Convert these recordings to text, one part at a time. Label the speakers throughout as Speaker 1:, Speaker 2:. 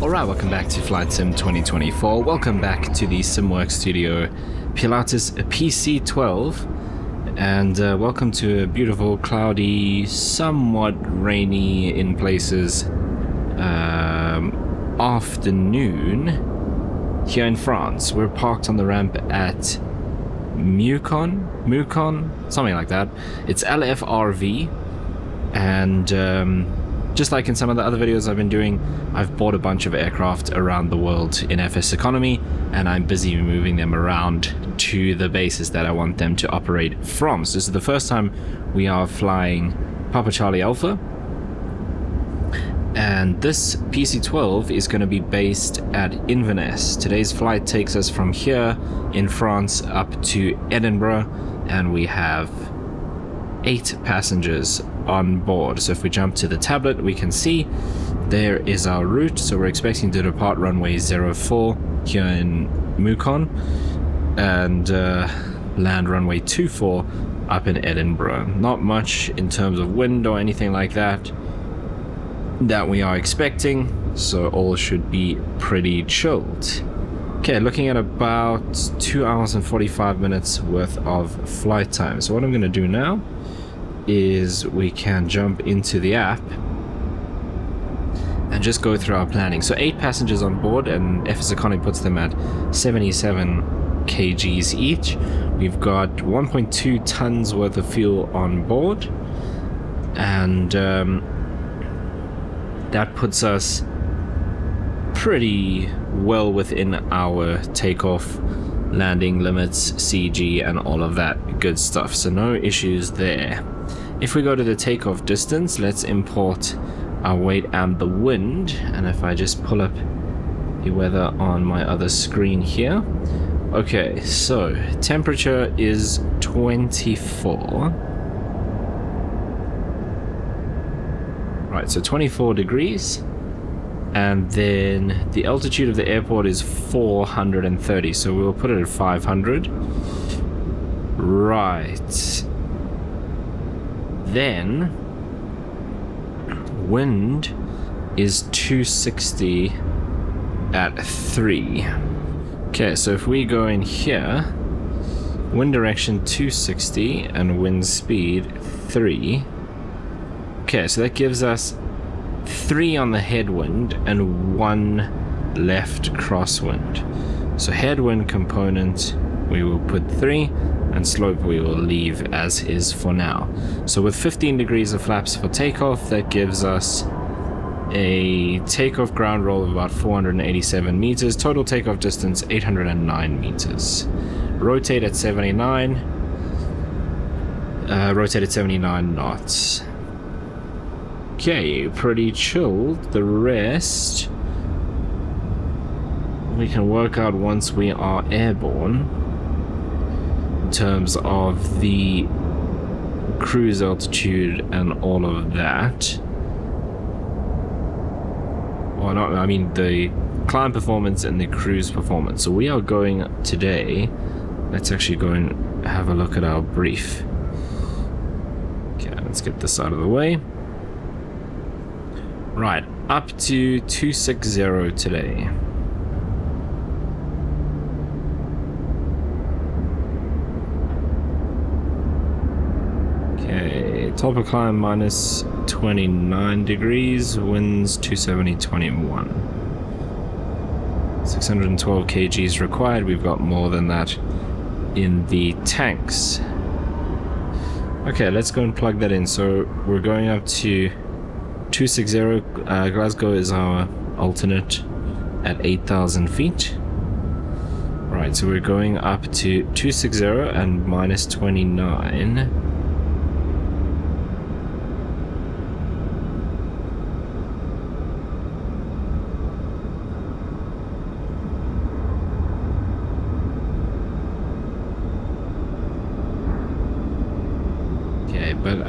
Speaker 1: Alright, welcome back to Flight Sim 2024. Welcome back to the SimWorks Studio Pilatus PC-12. And welcome to a beautiful, cloudy, somewhat rainy in places afternoon here in France. We're parked on the ramp at Meucon, something like that. It's Lfrv, and just like in some of the other videos I've been doing, I've bought a bunch of aircraft around the world in FSEconomy, and I'm busy moving them around to the bases that I want them to operate from. So this is the first time we are flying Papa Charlie Alpha, and this PC-12 is going to be based at Inverness. Today's flight takes us from here in France up to Edinburgh, and we have 8 passengers on board. So if we jump to the tablet, we can see there is our route. So we're expecting to depart runway 04 here in Meucon and land runway 24 up in Edinburgh. Not much in terms of wind or anything like that we are expecting, so all should be pretty chilled. Okay, looking at about 2 hours and 45 minutes worth of flight time. So what I'm going to do now is we can jump into the app and just go through our planning. So 8 passengers on board, and FSEconomy puts them at 77 kgs each. We've got 1.2 tons worth of fuel on board, and that puts us pretty well within our takeoff, landing limits, CG, and all of that good stuff. So no issues there. If we go to the takeoff distance, let's import our weight and the wind. And if I just pull up the weather on my other screen here. Okay, so temperature is 24. Right, so 24 degrees. And then the altitude of the airport is 430, so we'll put it at 500. Right. Then wind is 260 at 3. Okay, so if we go in here, wind direction 260 and wind speed 3. Okay, so that gives us 3 on the headwind and 1 left crosswind. So headwind component we will put 3, and slope we will leave as is for now. So with 15 degrees of flaps for takeoff, that gives us a takeoff ground roll of about 487 meters, total takeoff distance 809 meters. Rotate at 79, rotate at 79 knots. Okay, pretty chilled. The rest we can work out once we are airborne in terms of the cruise altitude and all of that. Well, not, I mean the climb performance and the cruise performance. So we are going today. Let's actually go and have a look at our brief. Okay, let's get this out of the way. Right, up to 260 today. Okay, top of climb minus 29 degrees, winds 270-21. 612 kgs required. We've got more than that in the tanks. Okay, let's go and plug that in. So we're going up to 260. Glasgow is our alternate at 8,000 feet. Right, so we're going up to 260 and minus 29. Okay, but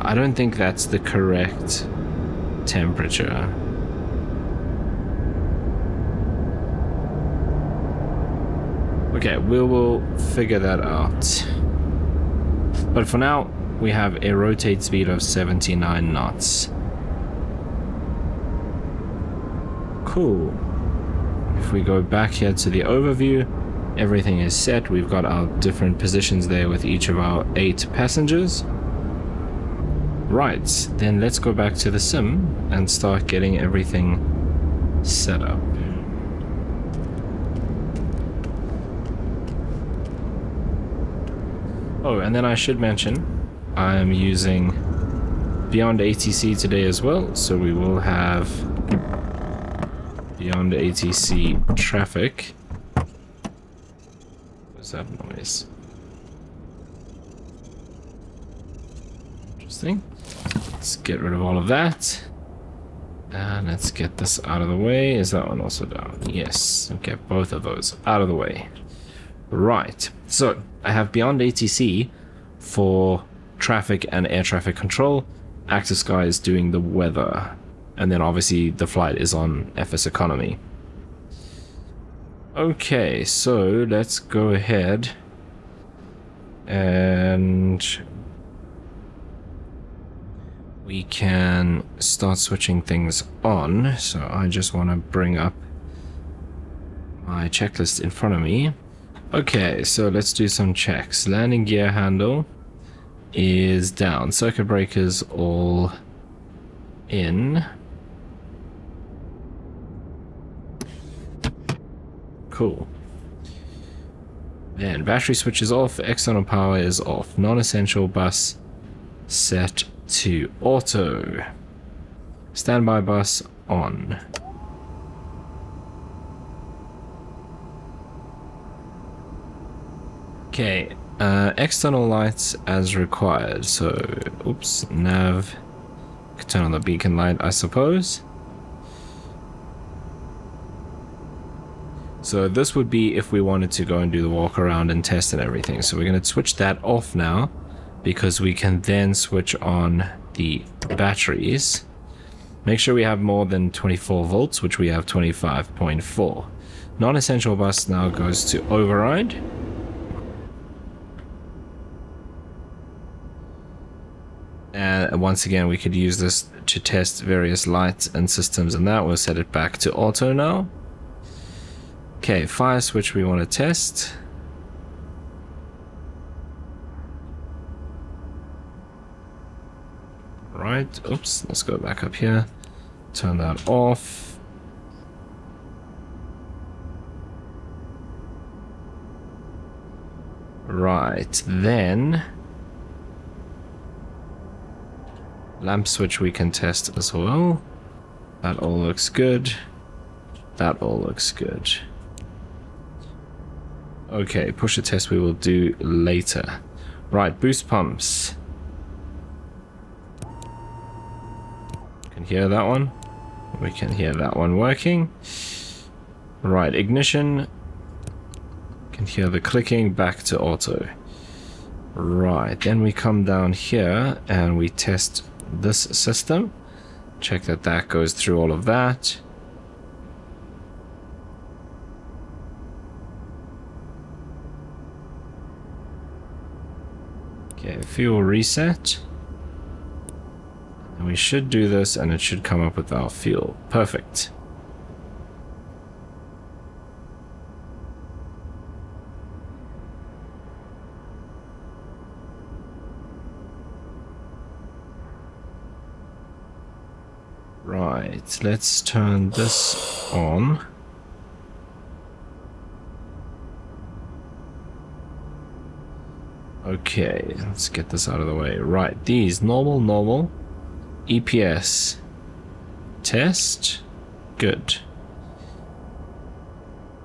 Speaker 1: I don't think that's the correct temperature. Okay, we will figure that out. But for now, we have a rotate speed of 79 knots. Cool. If we go back here to the overview, everything is set. We've got our different positions there with each of our 8 passengers. Right, then let's go back to the sim and start getting everything set up. Oh, and then I should mention, I am using Beyond ATC today as well, so we will have Beyond ATC traffic. What's that noise? Interesting. Let's get rid of all of that. And let's get this out of the way. Is that one also down? Yes. Okay, both of those out of the way. Right. So, I have Beyond ATC for traffic and air traffic control. Active Sky is doing the weather. And then obviously the flight is on FSEconomy. Okay, so let's go ahead and we can start switching things on. So I just want to bring up my checklist in front of me. Okay, so let's do some checks. Landing gear handle is down. Circuit breakers all in. Cool. Then battery switch is off. External power is off. Non-essential bus set to auto. Standby bus on. Okay, external lights as required. So, oops, nav. Could turn on the beacon light, I suppose. So this would be if we wanted to go and do the walk around and test and everything. So we're going to switch that off now, because we can then switch on the batteries. Make sure we have more than 24 volts, which we have 25.4. Non-essential bus now goes to override. And once again, we could use this to test various lights and systems, and that will set it back to auto now. Okay, fire switch we want to test. Right, oops, let's go back up here. Turn that off. Right, then lamp switch we can test as well. That all looks good. That all looks good. Okay, pusher test we will do later. Right, boost pumps. Can hear that one. We can hear that one working. Right, ignition. Can hear the clicking, back to auto. Right, then we come down here and we test this system. Check that that goes through all of that. Okay, fuel reset. And we should do this and it should come up with our fuel. Perfect. Right, let's turn this on. Okay, let's get this out of the way. Right, these normal, EPS test, good.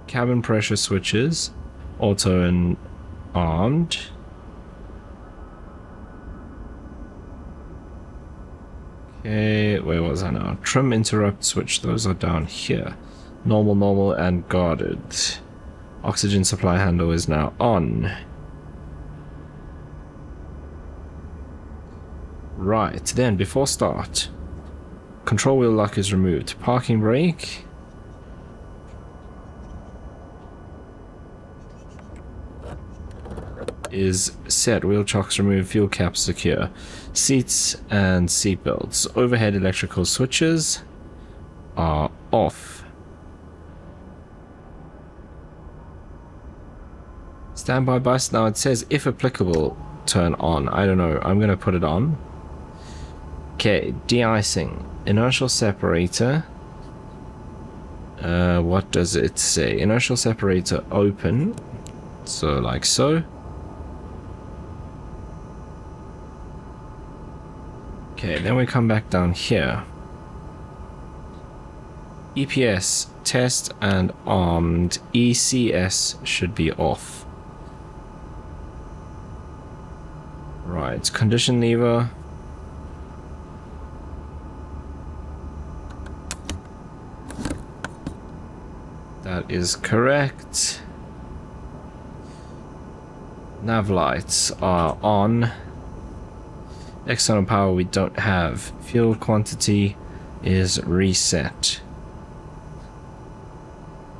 Speaker 1: Cabin pressure switches, auto and armed. Okay, where was I now? Trim interrupt switch, those are down here. Normal, and guarded. Oxygen supply handle is now on. Right, then before start, control wheel lock is removed. Parking brake. Is set. Wheel chocks removed. Fuel caps secure. Seats and seat belts. Overhead electrical switches are off. Standby bus. Now it says if applicable, turn on. I don't know. I'm going to put it on. Okay, de-icing. Inertial separator. What does it say? Inertial separator open. So like so. Okay, then we come back down here. EPS, test and armed. ECS should be off. Right, condition lever. That is correct. Nav lights are on. External power we don't have. Fuel quantity is reset.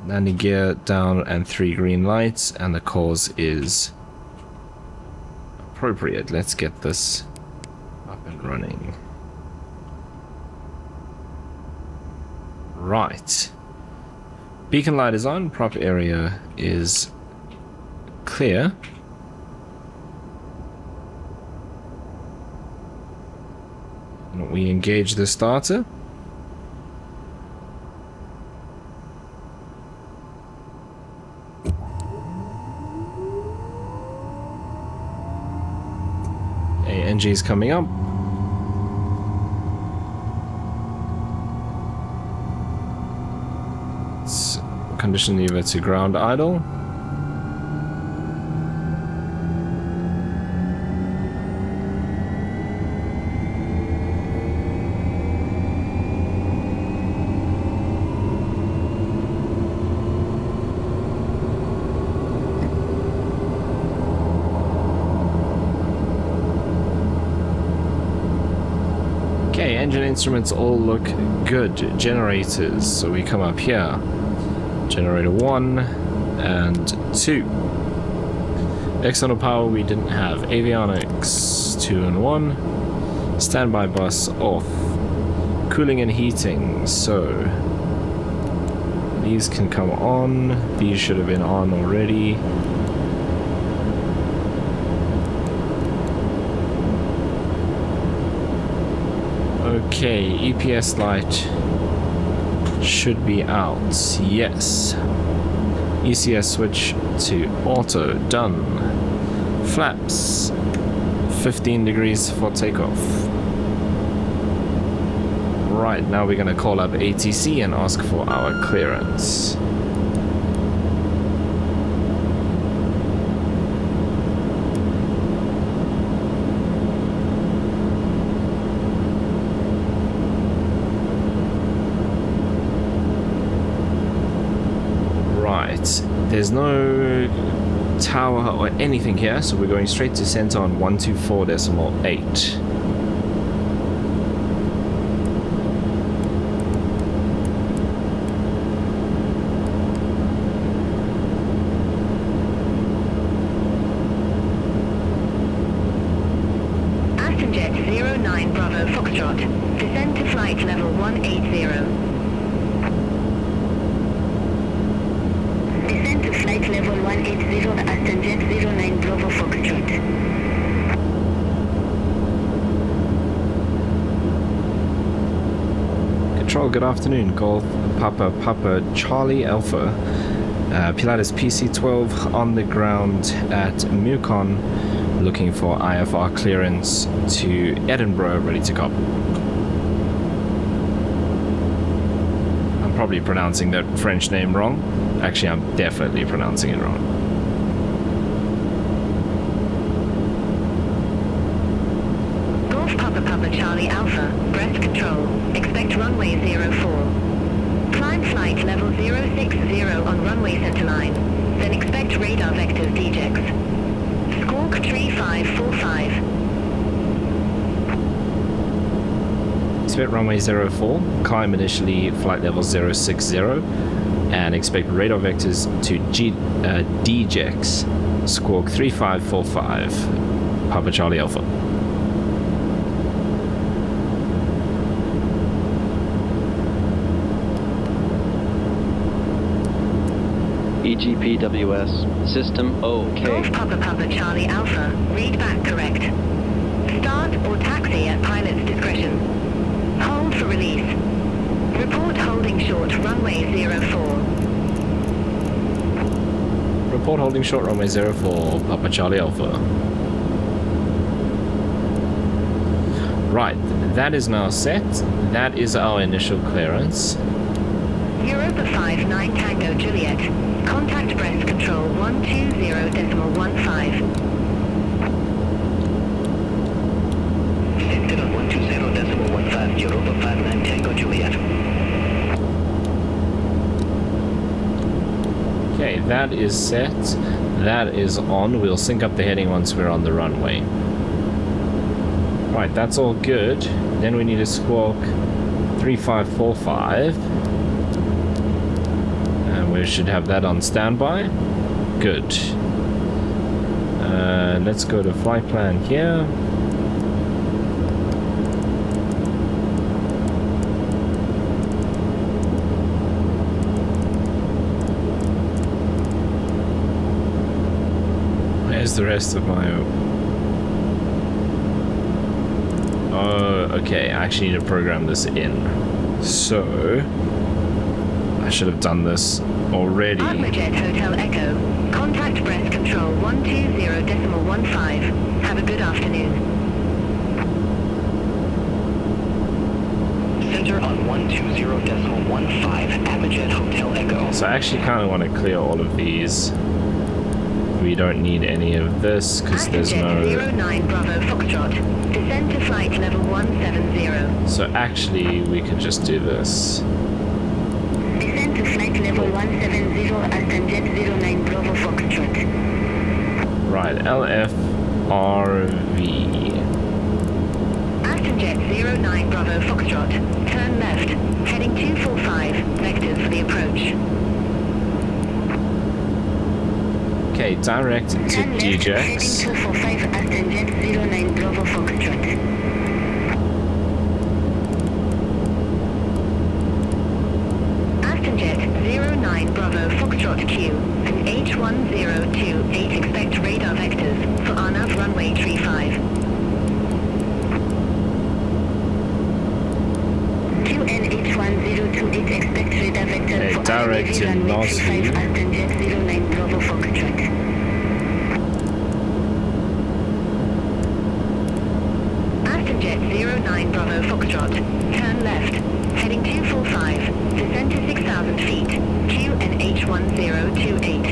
Speaker 1: Landing gear down and 3 green lights, and the cause is appropriate. Let's get this up and running. Right. Beacon light is on. Prop area is clear. And we engage the starter. NG is coming up. Let's condition lever to ground idle. Engine instruments all look good. Generators, so we come up here. Generator 1 and 2. External power we didn't have. Avionics 2 and 1. Standby bus off. Cooling and heating, so these can come on. These should have been on already. Okay, EPS light should be out. Yes. ECS switch to auto. Done. Flaps. 15 degrees for takeoff. Right, now we're going to call up ATC and ask for our clearance. There's no tower or anything here, so we're going straight to center on 124.8.
Speaker 2: Aston Jet 09 Bravo Foxtrot. Descend to flight level 180. Flight level 180, the Aston Jet 09 Bravo Foxtrot.
Speaker 1: Control, good afternoon. Golf Papa Charlie Alpha. Pilatus PC-12 on the ground at Meucon, looking for IFR clearance to Edinburgh, ready to go. I'm probably pronouncing that French name wrong. Actually, I'm definitely pronouncing it wrong.
Speaker 2: Golf Papa Charlie Alpha, breath control. Expect runway 04. Climb flight level 060 on runway centerline. Then expect radar vectors DJX. Squawk 3545.
Speaker 1: Expect runway 04. Climb initially flight level 060. And expect radar vectors to DJX. Squawk 3545. Papa Charlie Alpha.
Speaker 3: EGPWS, system OK.
Speaker 2: Golf Papa Charlie Alpha, read back correct. Start or taxi at pilot's discretion. Hold for release. Report holding short runway 04.
Speaker 1: Report holding short runway 04, Papa Charlie Alpha. Right, that is now set. That is our initial clearance.
Speaker 2: Europa 59 Tango Juliet. Contact breast control 120.15.
Speaker 4: Descended on 120.15, Europa 59 Tango Juliet.
Speaker 1: Okay, that is set. That is on. We'll sync up the heading once we're on the runway. Right, that's all good. Then we need to squawk 3545. And we should have that on standby. Good. Let's go to flight plan here. Where's the rest of my... Oh, okay, I actually need to program this in. So, I should have done this already.
Speaker 2: Artmajet Hotel Echo. Contact breast control 120.15. Have a good afternoon.
Speaker 4: Center on 120.15, Artmajet Hotel Echo.
Speaker 1: So I actually kind of want to clear all of these. We don't need any of this because there's no...
Speaker 2: 09 Bravo Foxtrot. Descend to flight level 170.
Speaker 1: So actually, we could just do this.
Speaker 2: Descend to flight level 170 Aston Jet 09 Bravo Foxtrot.
Speaker 1: Right, Lfrv.
Speaker 2: Aston Jet 09 Bravo Foxtrot. Turn left. Heading 245. Vectors for the approach.
Speaker 1: Okay, direct to DJX.
Speaker 2: Heading 245 Aston Jet 09 Bravo Foxtrot. Aston Jet 09 Bravo Foxtrot Q and H1028 expect radar vectors for RNAV runway 35. QNH1028 expect radar vectors
Speaker 1: Okay,
Speaker 2: for
Speaker 1: direct to
Speaker 2: runway
Speaker 1: Nasu.
Speaker 2: 35 Aston Jet 09 Bravo Foxtrot. Aston Jet 09 Bravo Foxtrot. Turn left. Heading 245. Descend to 6,000 feet. QNH1028.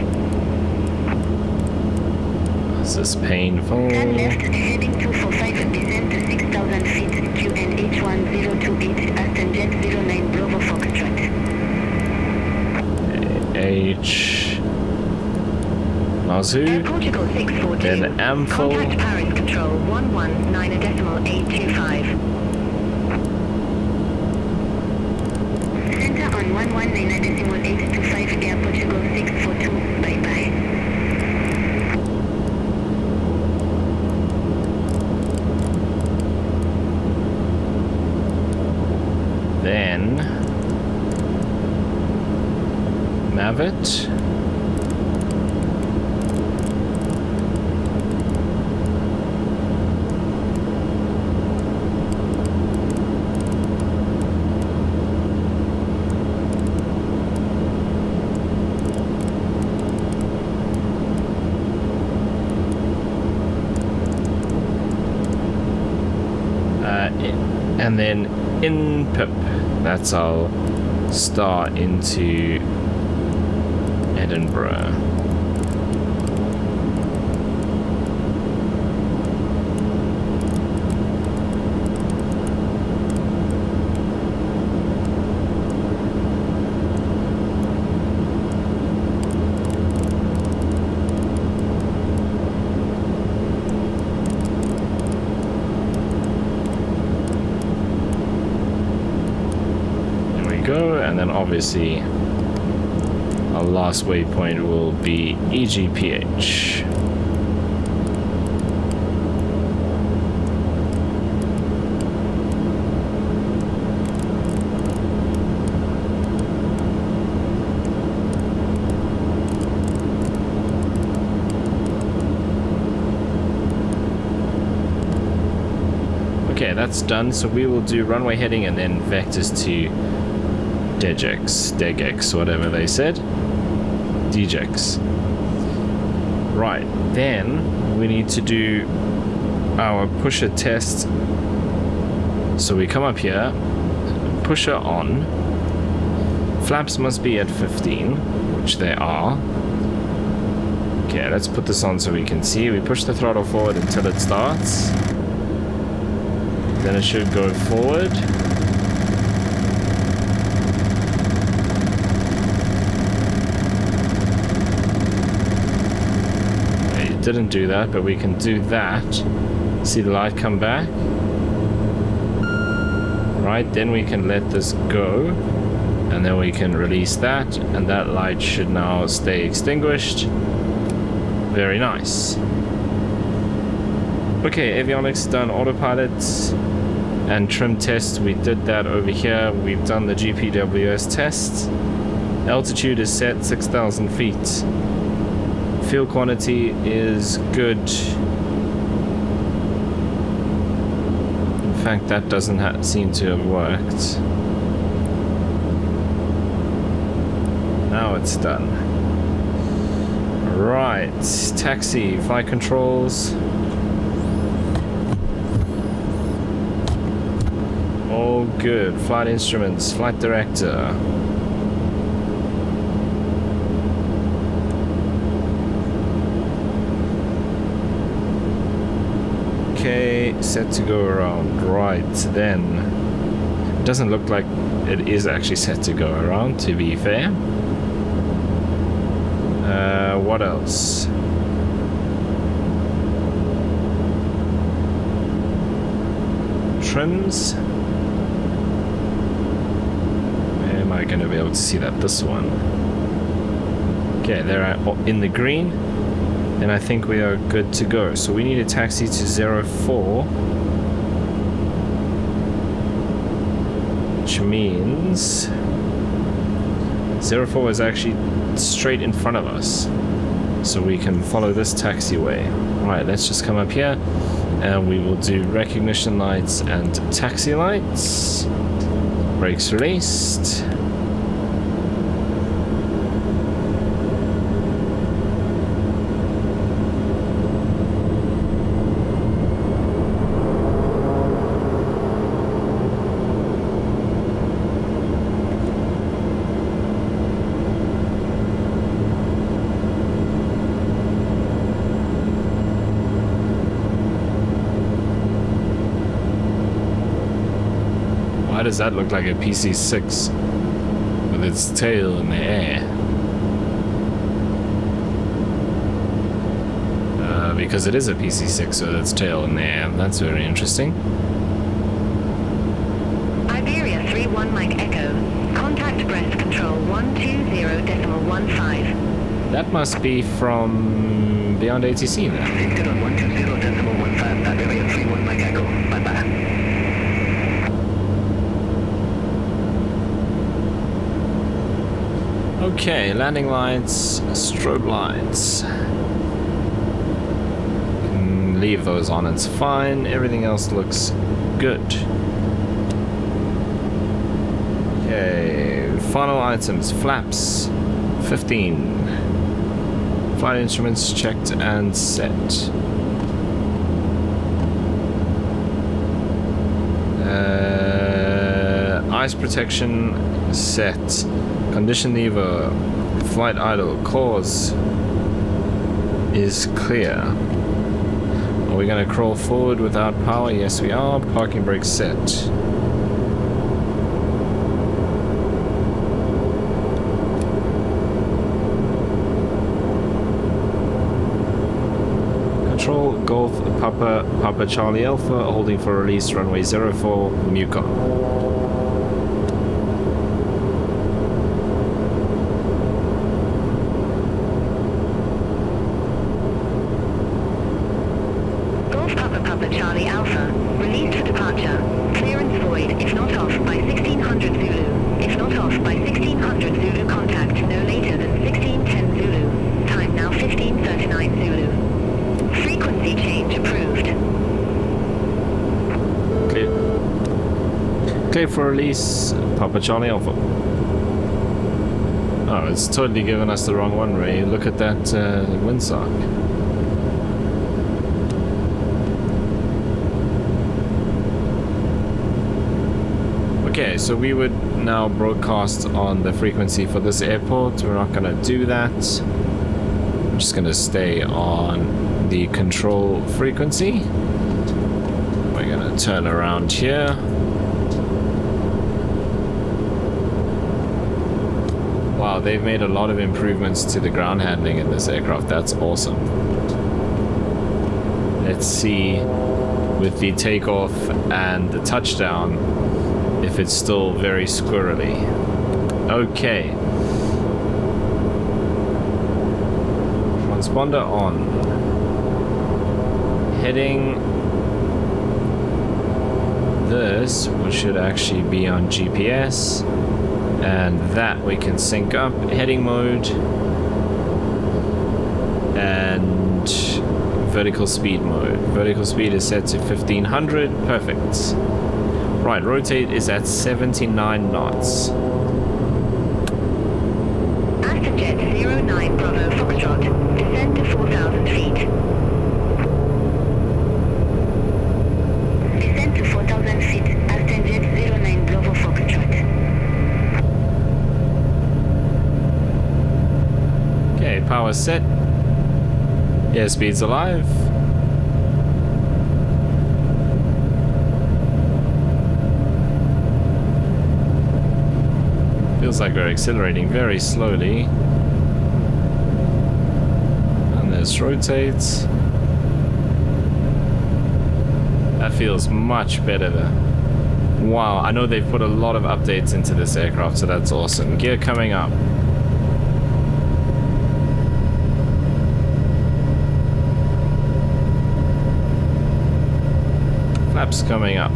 Speaker 1: This is painful.
Speaker 2: Turn left. Heading 245. Descend to 6,000 feet. QNH1028. Aston Jet 09 Bravo Foxtrot.
Speaker 1: H. Nasu.
Speaker 2: Air Portugal 642.
Speaker 1: Then Amphil.
Speaker 2: Contact Paris Control 119.825. Center on 119.825. Air Portugal 642. Bye bye.
Speaker 1: Then Mavit. And then in pip, that's our start into Edinburgh. Go, and then obviously our last waypoint will be EGPH. that's done. So we will do runway heading and then vectors to Degex, whatever they said. Degex. Right, then we need to do our pusher test. So we come up here, pusher on. Flaps must be at 15, which they are. Okay, let's put this on so we can see. We push the throttle forward until it starts. Then it should go forward. It didn't do that, but we can do that. See the light come back? Right, then we can let this go. And then we can release that, and that light should now stay extinguished. Very nice. Okay, avionics done, autopilot and trim test. We did that over here. We've done the GPWS test. Altitude is set 6,000 feet. Fuel quantity is good. In fact, that doesn't seem to have worked. Now it's done. Right, taxi, flight controls. All good. Flight instruments, flight director. Okay, set to go around. Right, then. It doesn't look like it is actually set to go around, to be fair. What else? Trims. Where am I going to be able to see that? This one. Okay, they're in the green. And I think we are good to go. So we need a taxi to 04. Which means 04 is actually straight in front of us, so we can follow this taxiway. Alright, let's just come up here and we will do recognition lights and taxi lights. Brakes released. Why does that look like a PC-6 with its tail in the air? Because it is a PC-6 with its tail in the air. That's very interesting.
Speaker 2: Iberia 31 Mike Echo. Contact breast control 120.15.
Speaker 1: That must be from beyond ATC then.
Speaker 4: 120.15, Iberia 31 Mike Echo. Bye-bye.
Speaker 1: Okay, landing lights, strobe lights. Can leave those on, it's fine. Everything else looks good. Okay, final items, flaps, 15. Flight instruments checked and set. Ice protection set. Condition lever, flight idle, cause is clear. Are we going to crawl forward without power? Yes we are. Parking brake set. Control Golf Papa Charlie Alpha, holding for release runway 04 Meucon.
Speaker 2: Charlie Alpha, released for departure. Clearance void, if not off by 1600 Zulu. If not off by 1600 Zulu, contact no later than 1610 Zulu. Time now 1539 Zulu. Frequency change approved.
Speaker 1: base, Papa Charlie Alpha. Oh, it's totally given us the wrong one, Ray. Look at that windsock. Okay, so we would now broadcast on the frequency for this airport. We're not going to do that. I'm just going to stay on the control frequency. We're going to turn around here. Wow, they've made a lot of improvements to the ground handling in this aircraft. That's awesome. Let's see with the takeoff and the touchdown if it's still very squirrely. Okay. Transponder on. Heading. This, which should actually be on GPS. And that we can sync up. Heading mode. And vertical speed mode. Vertical speed is set to 1500. Perfect. Right, rotate is at 79 knots.
Speaker 2: Aston Jet 09 Bravo Foxtrot, descend to 4,000 feet. Descend to 4,000 feet, Aston Jet 09 Bravo Foxtrot.
Speaker 1: Okay, power set. Airspeed's alive. Feels like we're accelerating very slowly. And this rotates. That feels much better there. Wow, I know they've put a lot of updates into this aircraft, so that's awesome. Gear coming up. Flaps coming up.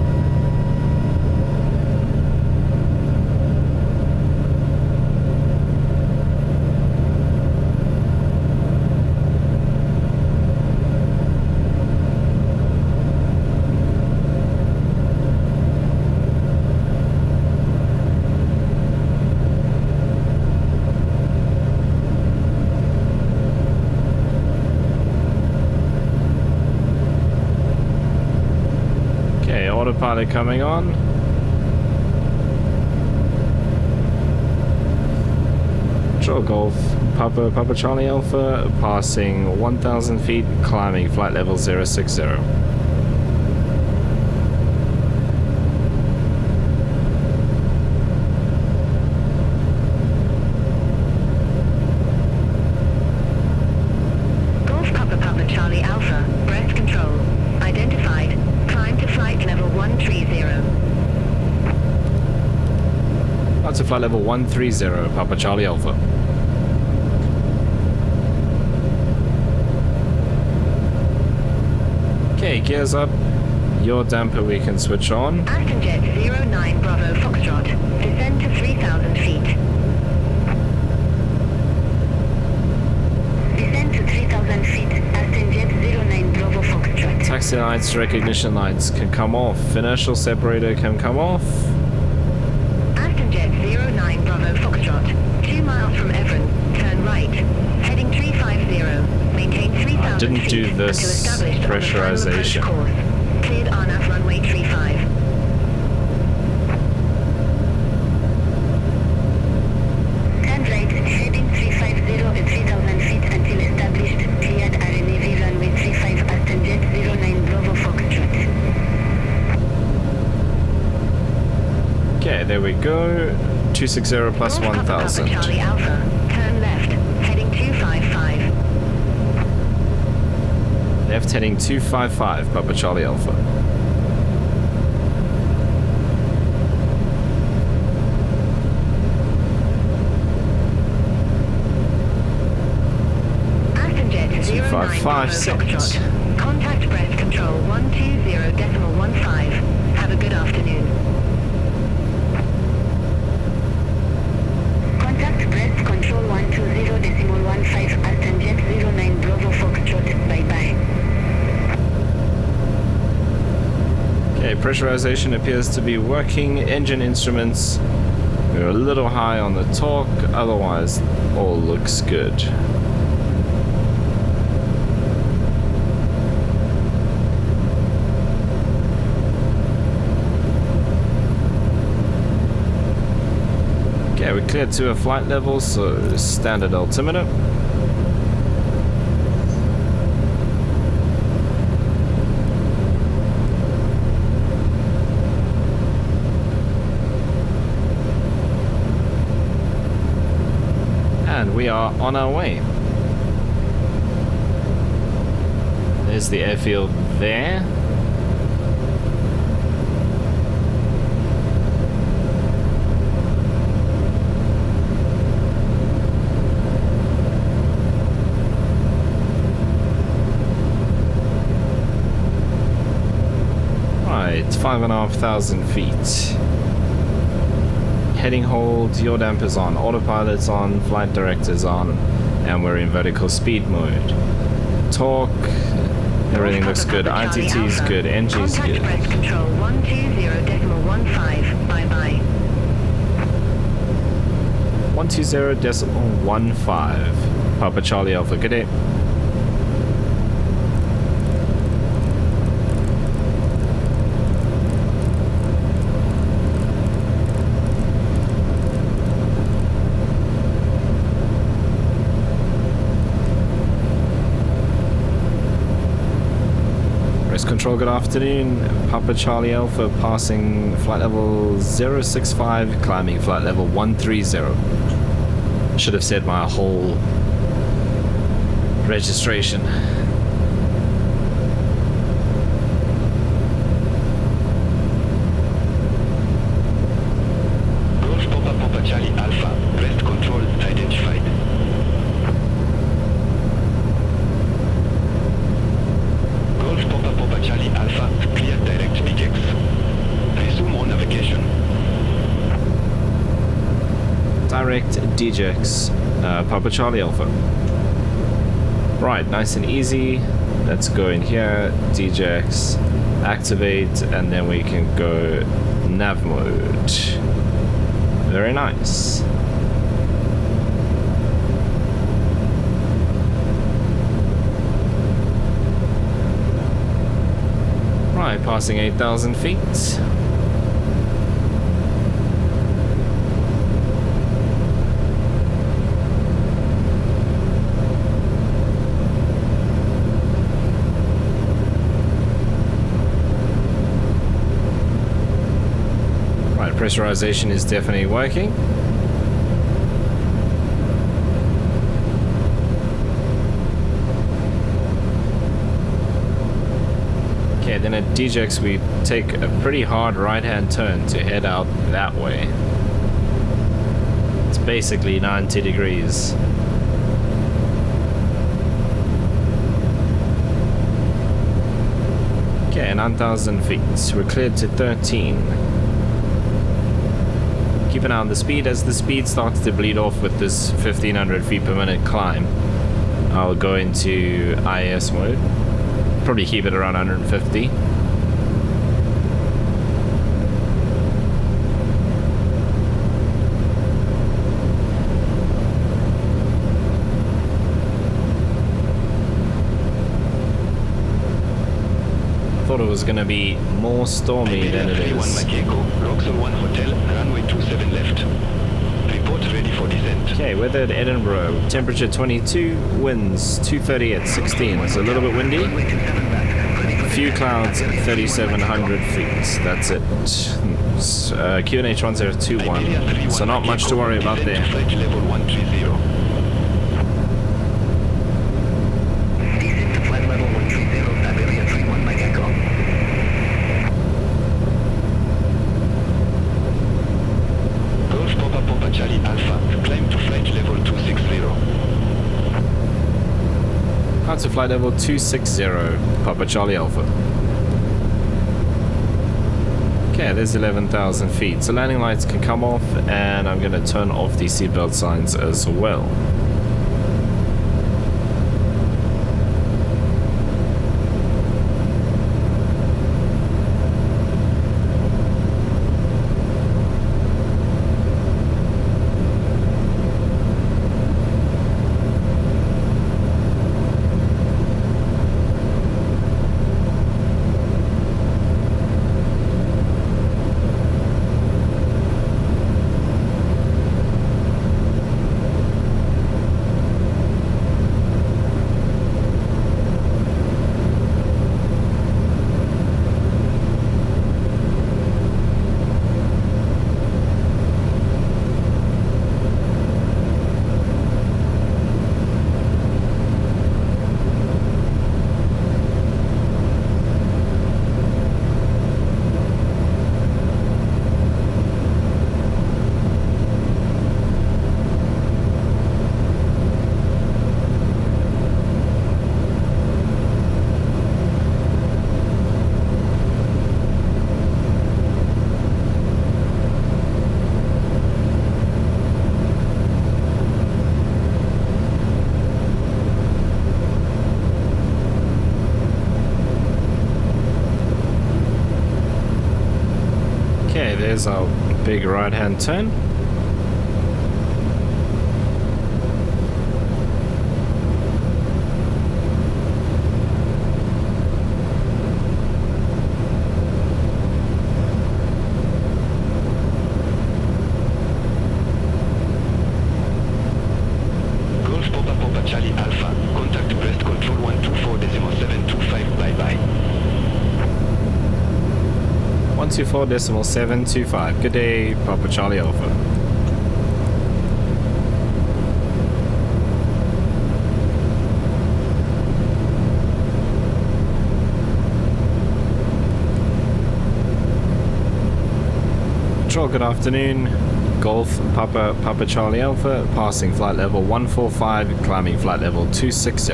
Speaker 1: Autopilot coming on. Control Golf, Papa Charlie Alpha, passing 1,000 feet, climbing flight level 060.
Speaker 2: Golf Papa Charlie Alpha, breath control, identified. Climb to flight level 130.
Speaker 1: That's a flight level 130, Papa Charlie Alpha. Okay, gears up. Your damper we can switch on.
Speaker 2: Aston Jet 09 Bravo Foxtrot, descend to 3,000 feet. Descend to 3,000 feet, Aston Jet 09 Bravo Foxtrot.
Speaker 1: Taxi lights, recognition lights can come off. Inertial separator can come off.
Speaker 2: Aston Jet 09 Bravo Foxtrot, 2 miles from Evran, turn right, heading 350, maintain 3,000
Speaker 1: I didn't
Speaker 2: feet
Speaker 1: do this
Speaker 2: until established
Speaker 1: pressurization.
Speaker 2: on the final approach course. Cleared RNAV runway 35. Turn right, heading 350 at 3,000 feet until established, cleared RNAV runway 35, Aston Jet 09 Bravo Foxtrot.
Speaker 1: Okay, there we go. 260 plus
Speaker 2: Golf
Speaker 1: 1,000.
Speaker 2: Papa Charlie Alpha, turn left, heading 255.
Speaker 1: Left heading 255, Papa Charlie Alpha.
Speaker 2: Aston Jet 09 Bravo
Speaker 1: 2556.
Speaker 2: Foxtrot. Contact breath control 120.15. Have a good afternoon. Contact breath control 120.15. Aston Jet 09 Bravo Foxtrot. Bye bye.
Speaker 1: Okay, pressurization appears to be working. Engine instruments, we're a little high on the torque, otherwise all looks good. Okay, we're cleared to a flight level, so standard altimeter. And we are on our way. There's the airfield there. Right, 5,500 feet. Heading hold, yaw dampers on, autopilot's on, flight director's on, and we're in vertical speed mode. Torque, everything looks good. ITT's good, NG's good.
Speaker 2: Contact press control 120.15. Bye-bye.
Speaker 1: 120.15. Papa Charlie Alpha, good day. Control, good afternoon. Papa Charlie Alpha passing flight level 065, climbing flight level 130. Should have said my whole registration.
Speaker 4: Golf Papa Charlie Alpha, rest control identified. Papa Charlie Alpha, clear direct VX. Resume on navigation.
Speaker 1: Direct DJX, Papa Charlie Alpha. Right, nice and easy. Let's go in here, DJX, activate, and then we can go nav mode. Very nice. Right, passing 8,000 feet. Right, pressurization is definitely working. Okay, then at DJX we take a pretty hard right-hand turn to head out that way. It's basically 90 degrees. Okay, 9,000 feet. We're cleared to 13. Keep an eye on the speed. As the speed starts to bleed off with this 1,500 feet per minute climb, I'll go into IS mode. Probably keep it around 150. I thought it was going to be more stormy than it is.
Speaker 4: Roxon 1 Hotel, runway 27 left. Report ready for descent.
Speaker 1: Okay, weather at Edinburgh, temperature 22, winds 230 at 16. It's a little bit windy. Few clouds at 3,700 feet. That's it. QNH 1021. So not much to worry about there.
Speaker 4: Flight level 130. Flight level 130, Iberia 31 Mike Echo. Golf Papa Charlie Alpha, climb to flight level 260.
Speaker 1: Climb to flight level 260, Papa Charlie Alpha. Okay, there's 11,000 feet. So landing lights can come off, and I'm going to turn off the seatbelt signs as well. there's our big right-hand turn.
Speaker 4: Charlie Alpha, contact Brest Control 124.725, bye-bye.
Speaker 1: 124.725. Good day, Papa Charlie Alpha. Control, good afternoon. Golf Papa Charlie Alpha, passing flight level 145, climbing flight level 260.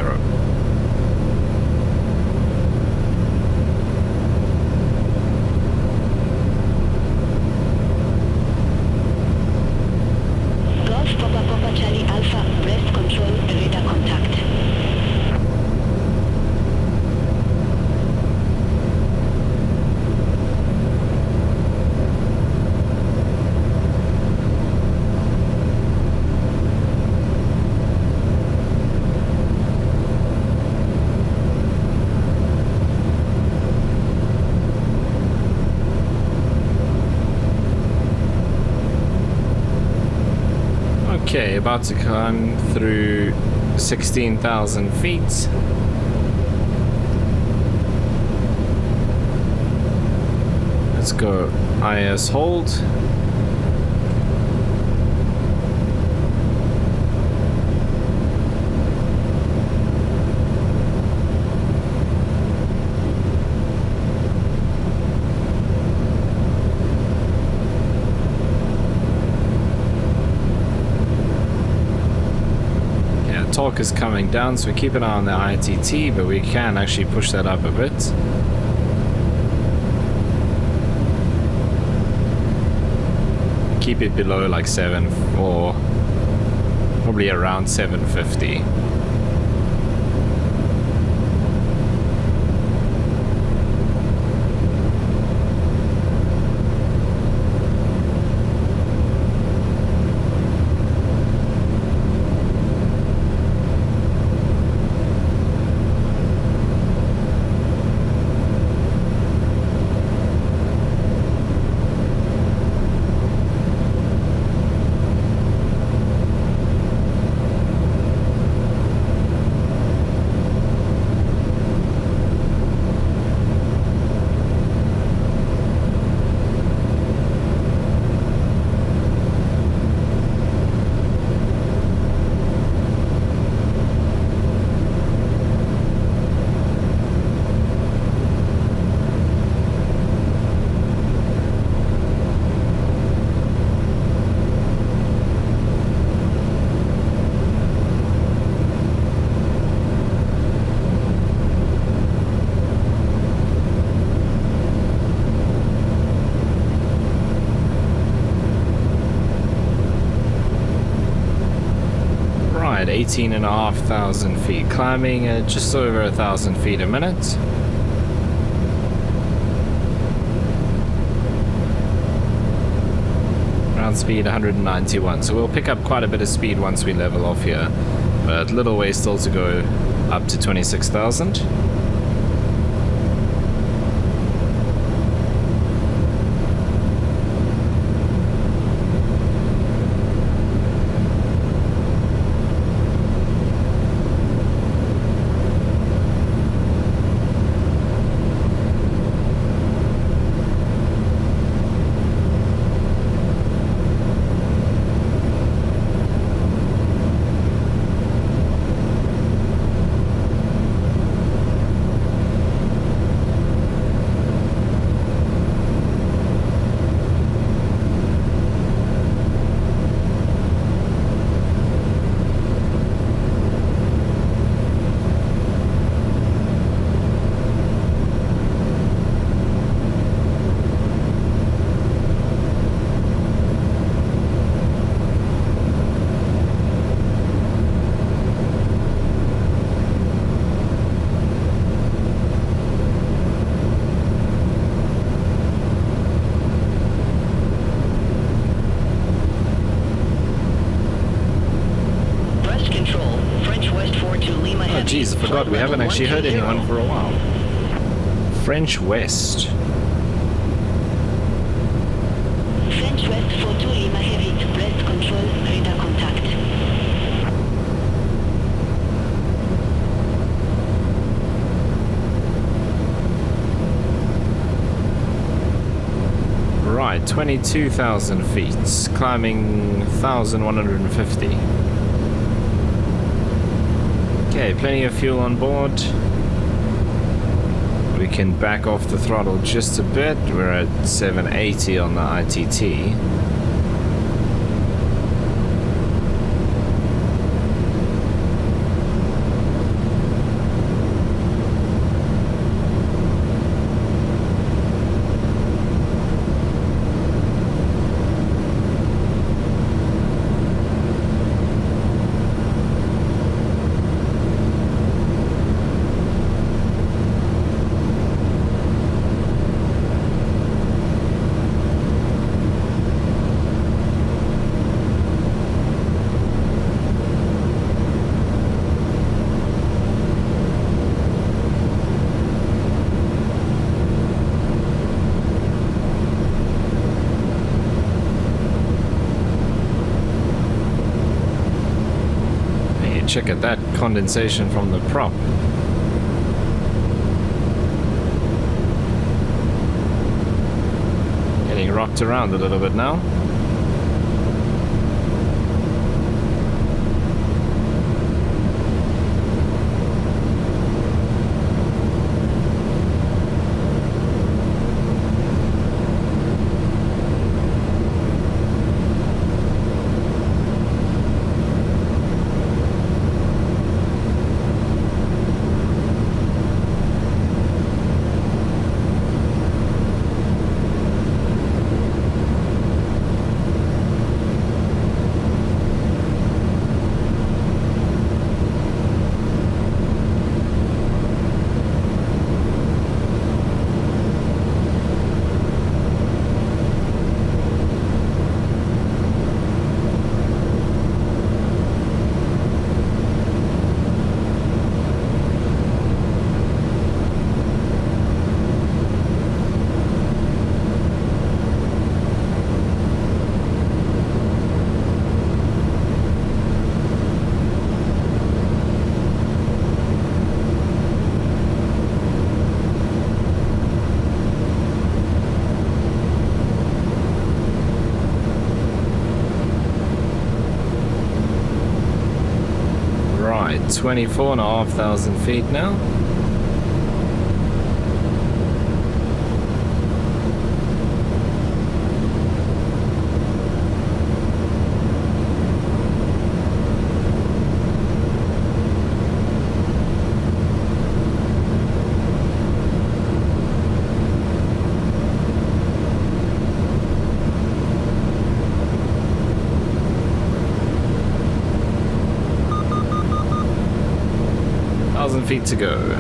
Speaker 2: Golf Papa Charlie Alpha, Brest Control, radar contact.
Speaker 1: Okay, about to climb through 16,000 feet. Let's go IS hold. Torque is coming down, so we keep an eye on the ITT, but we can actually push that up a bit. Keep it below like 7 or probably around 750. At 18,500 feet, climbing at just over 1,000 feet a minute. Ground speed 191, so we'll pick up quite a bit of speed once we level off here, but little way still to go up to 26,000. geez, I forgot, we haven't actually heard anyone for a while. French West.
Speaker 2: French West 42 Lima Heavy to breast control, radar contact.
Speaker 1: Right, 22,000 feet, climbing 1,150. Okay, plenty of fuel on board. We can back off the throttle just a bit. We're at 780 on the ITT. Check at that condensation from the prop. Getting rocked around a little bit now. Right, 24,500 feet now. Feet to go.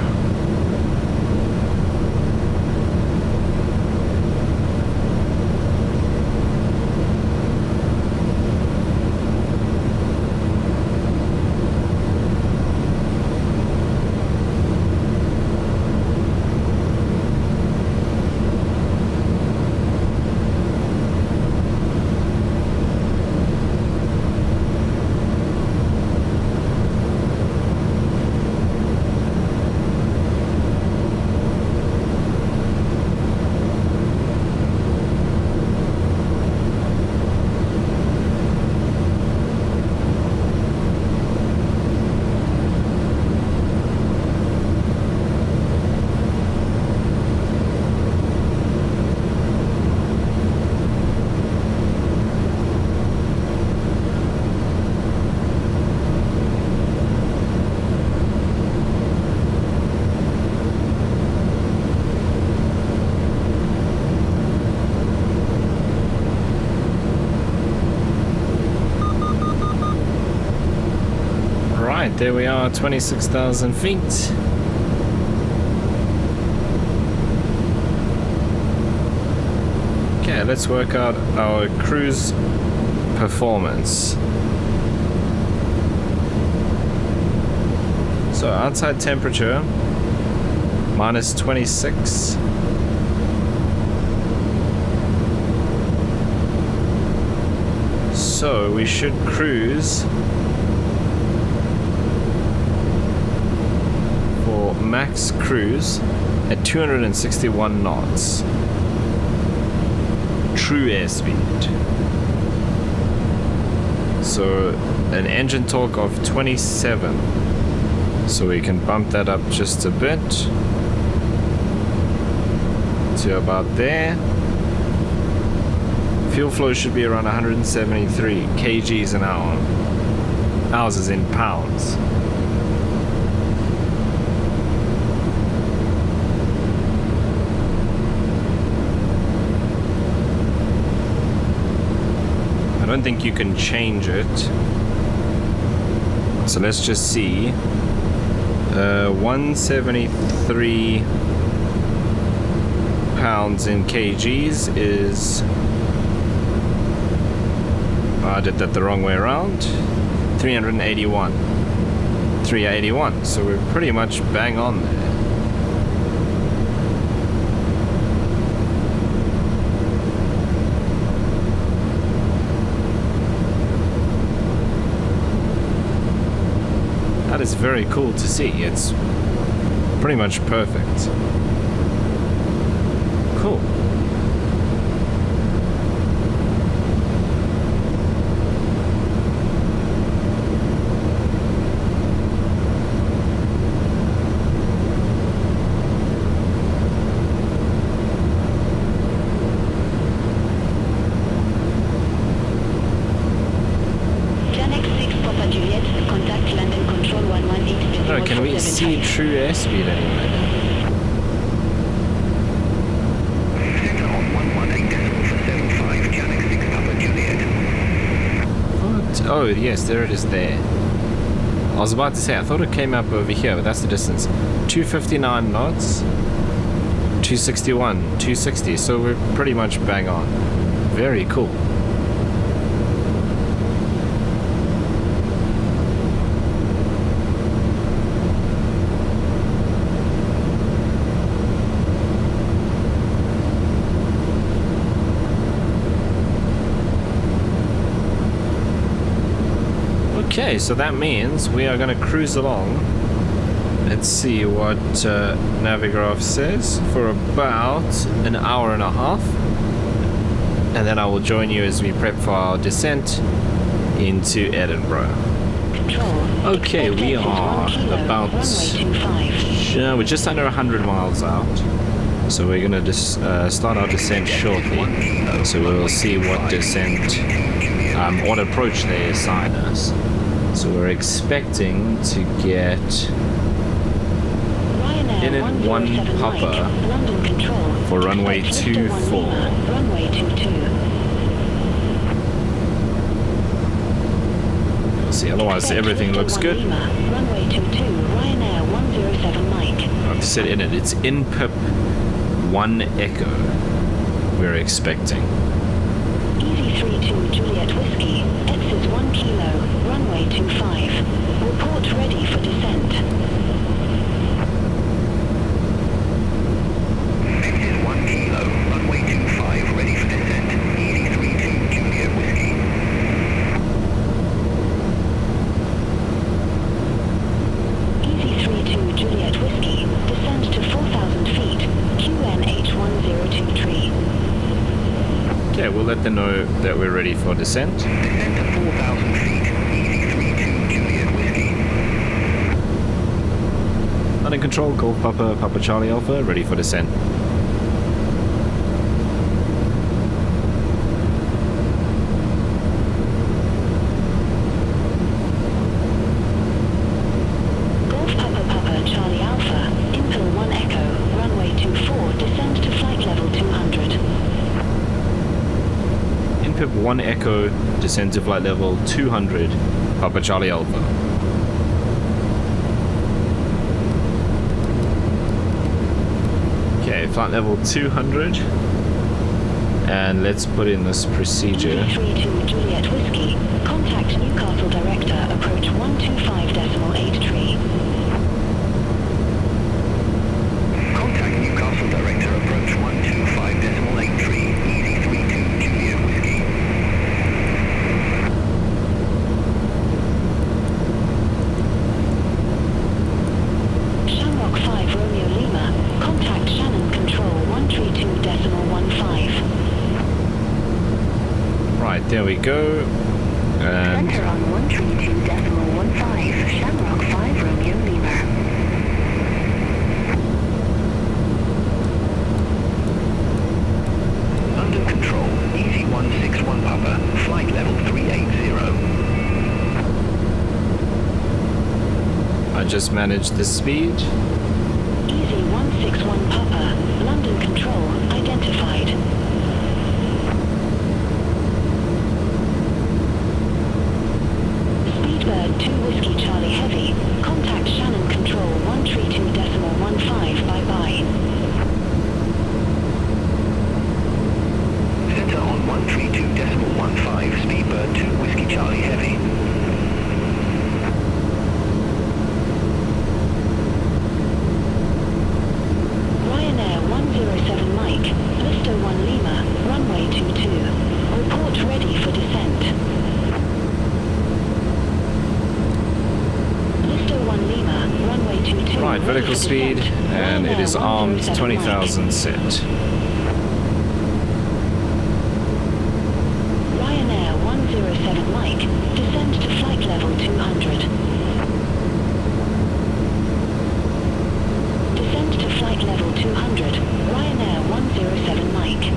Speaker 1: There we are, 26,000 feet. Okay, let's work out our cruise performance. So outside temperature, minus 26. So we should cruise for max cruise at 261 knots. True airspeed. So an engine torque of 27. So we can bump that up just a bit to about there. Fuel flow should be around 173 kgs an hour. Ours is in pounds. I don't think you can change it. So let's just see. 173 pounds in kgs is... I did that the wrong way around. 381. 381. So we're pretty much bang on there. That is very cool to see. It's pretty much perfect. Cool. Can we see true airspeed anyway? What? Oh yes, there it is there. I was about to say, I thought it came up over here, but that's the distance. 259 knots, 261, 260, so we're pretty much bang on. Very cool. Okay, so that means we are going to cruise along. Let's see what Navigraph says for about an hour and a half. And then I will join you as we prep for our descent into Edinburgh. Okay, we are about... we're just under 100 miles out. So we're going to just start our descent shortly. So we will see what descent, what approach they assign us. So we're expecting to get in at 1 Papa for runway 24.
Speaker 2: Runway 22.
Speaker 1: See, otherwise everything looks good.
Speaker 2: Runway 22, Ryanair 107 Mike.
Speaker 1: I've said in it, it's in pip 1 Echo we're expecting.
Speaker 2: Easy 32 Juliet Whiskey, X is 1 kilo, runway 25. Report ready for descent. X is 1 kilo, runway 25, ready for descent. Easy 32 Juliet Whiskey. Easy 32 Juliet Whiskey, descend to 4,000 feet, QNH102
Speaker 1: Okay, we'll let them know that we're ready for descent.
Speaker 2: Descent to 4,000 feet, Easy 32 Juliet Whiskey.
Speaker 1: Landing control, Golf Papa, Papa Charlie Alpha, ready for descent.
Speaker 2: Golf Papa Papa Charlie Alpha, Impel 1 Echo, runway 24, descend to flight level 200.
Speaker 1: Pip 1 Echo, descend to flight level 200, Papa Charlie Alpha. Okay, flight level 200. And let's put in this procedure.
Speaker 2: 32 Juliet Whiskey, contact Newcastle Director, approach 125.83.
Speaker 1: go. And
Speaker 2: Center on 132.15, Shamrock 5 Romeo Lima.
Speaker 4: London Control, Easy 161 Papa, flight level 380.
Speaker 1: I just managed the speed.
Speaker 2: Easy 161 Papa, London Control, identified. Speedbird 2 Whiskey Charlie Heavy, contact Shannon Control 132.15, bye-bye.
Speaker 4: Center on 132.15, Speedbird 2 Whiskey Charlie Heavy.
Speaker 2: Ryanair 107 Mike, Listo 1 Lima, runway 22. All port ready for descent. Listo 1 Lima, runway 22.
Speaker 1: Right, vertical speed, and it is armed 20,000 set.
Speaker 2: Ryanair 107 Mike, descend to flight level 200. Descend to flight level 200, Ryanair 107 Mike.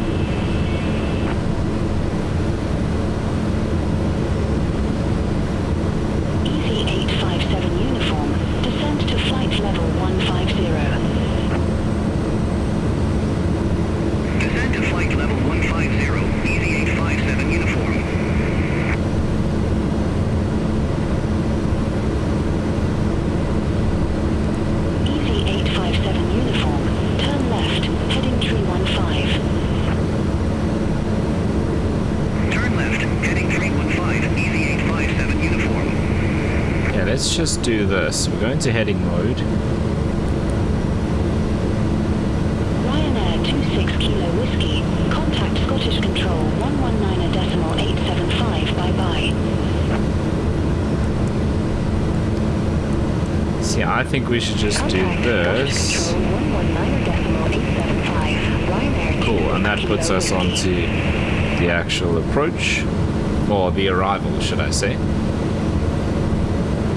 Speaker 2: Easy 857 uniform, descend to flight level 150.
Speaker 4: Descend to flight level 150, Easy 857 uniform.
Speaker 2: Easy 857 uniform, turn left, heading tree 15.
Speaker 4: Turn left, heading 315, Easy 857 uniform.
Speaker 1: Yeah, let's just do this. We're going to heading mode.
Speaker 2: Ryanair 26 Kilo Whiskey, contact Scottish Control 119.875, bye-bye.
Speaker 1: See, I think we should just do
Speaker 2: Contact
Speaker 1: this.
Speaker 2: Scottish Control 119.875, Ryanair
Speaker 1: Cool,
Speaker 2: 26
Speaker 1: and that puts
Speaker 2: Kilo
Speaker 1: us
Speaker 2: Whiskey.
Speaker 1: onto the actual approach, or the arrival, should I say.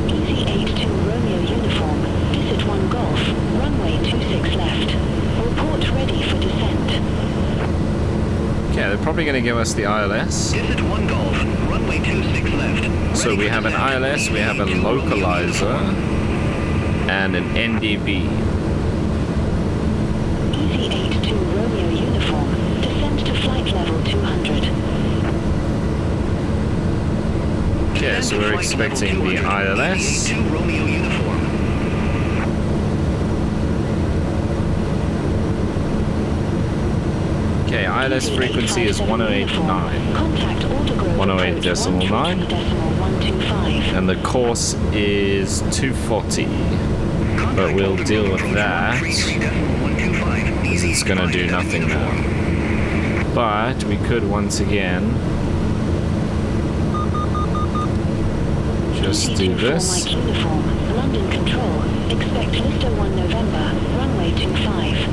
Speaker 2: Easy 82 Romeo uniform, visit 1 Golf, runway 26 left. All port ready for descent.
Speaker 1: Okay, they're probably going to give us the ILS.
Speaker 4: Visit 1 Golf, runway 26 left.
Speaker 1: So we have an ILS, we have a localizer, and an NDB.
Speaker 2: Easy 82 Romeo uniform, descend to flight level 200.
Speaker 1: Okay, so we're expecting the ILS.
Speaker 4: 2 Romeo uniform.
Speaker 1: Okay, ILS frequency is 108.9.
Speaker 2: Contact Autogrove
Speaker 1: 108.9.
Speaker 2: 125.
Speaker 1: And the course is 240. But we'll deal with that, because it's going to do nothing now. But we could once again just do this.
Speaker 2: Mike uniform, London Control, expect Listo 1 November, runway 25.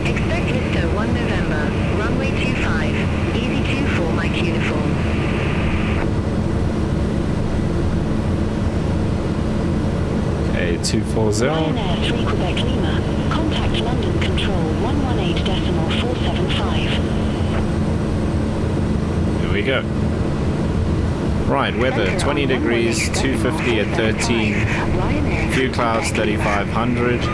Speaker 2: Expect Listo 1 November, runway 25, easy 24 Mike uniform.
Speaker 1: Okay, 240.
Speaker 2: Ryanair 3 Quebec Lima, contact London Control 118.475.
Speaker 1: Here we go. Right, weather 20 degrees, 250 at 13, few clouds 3500,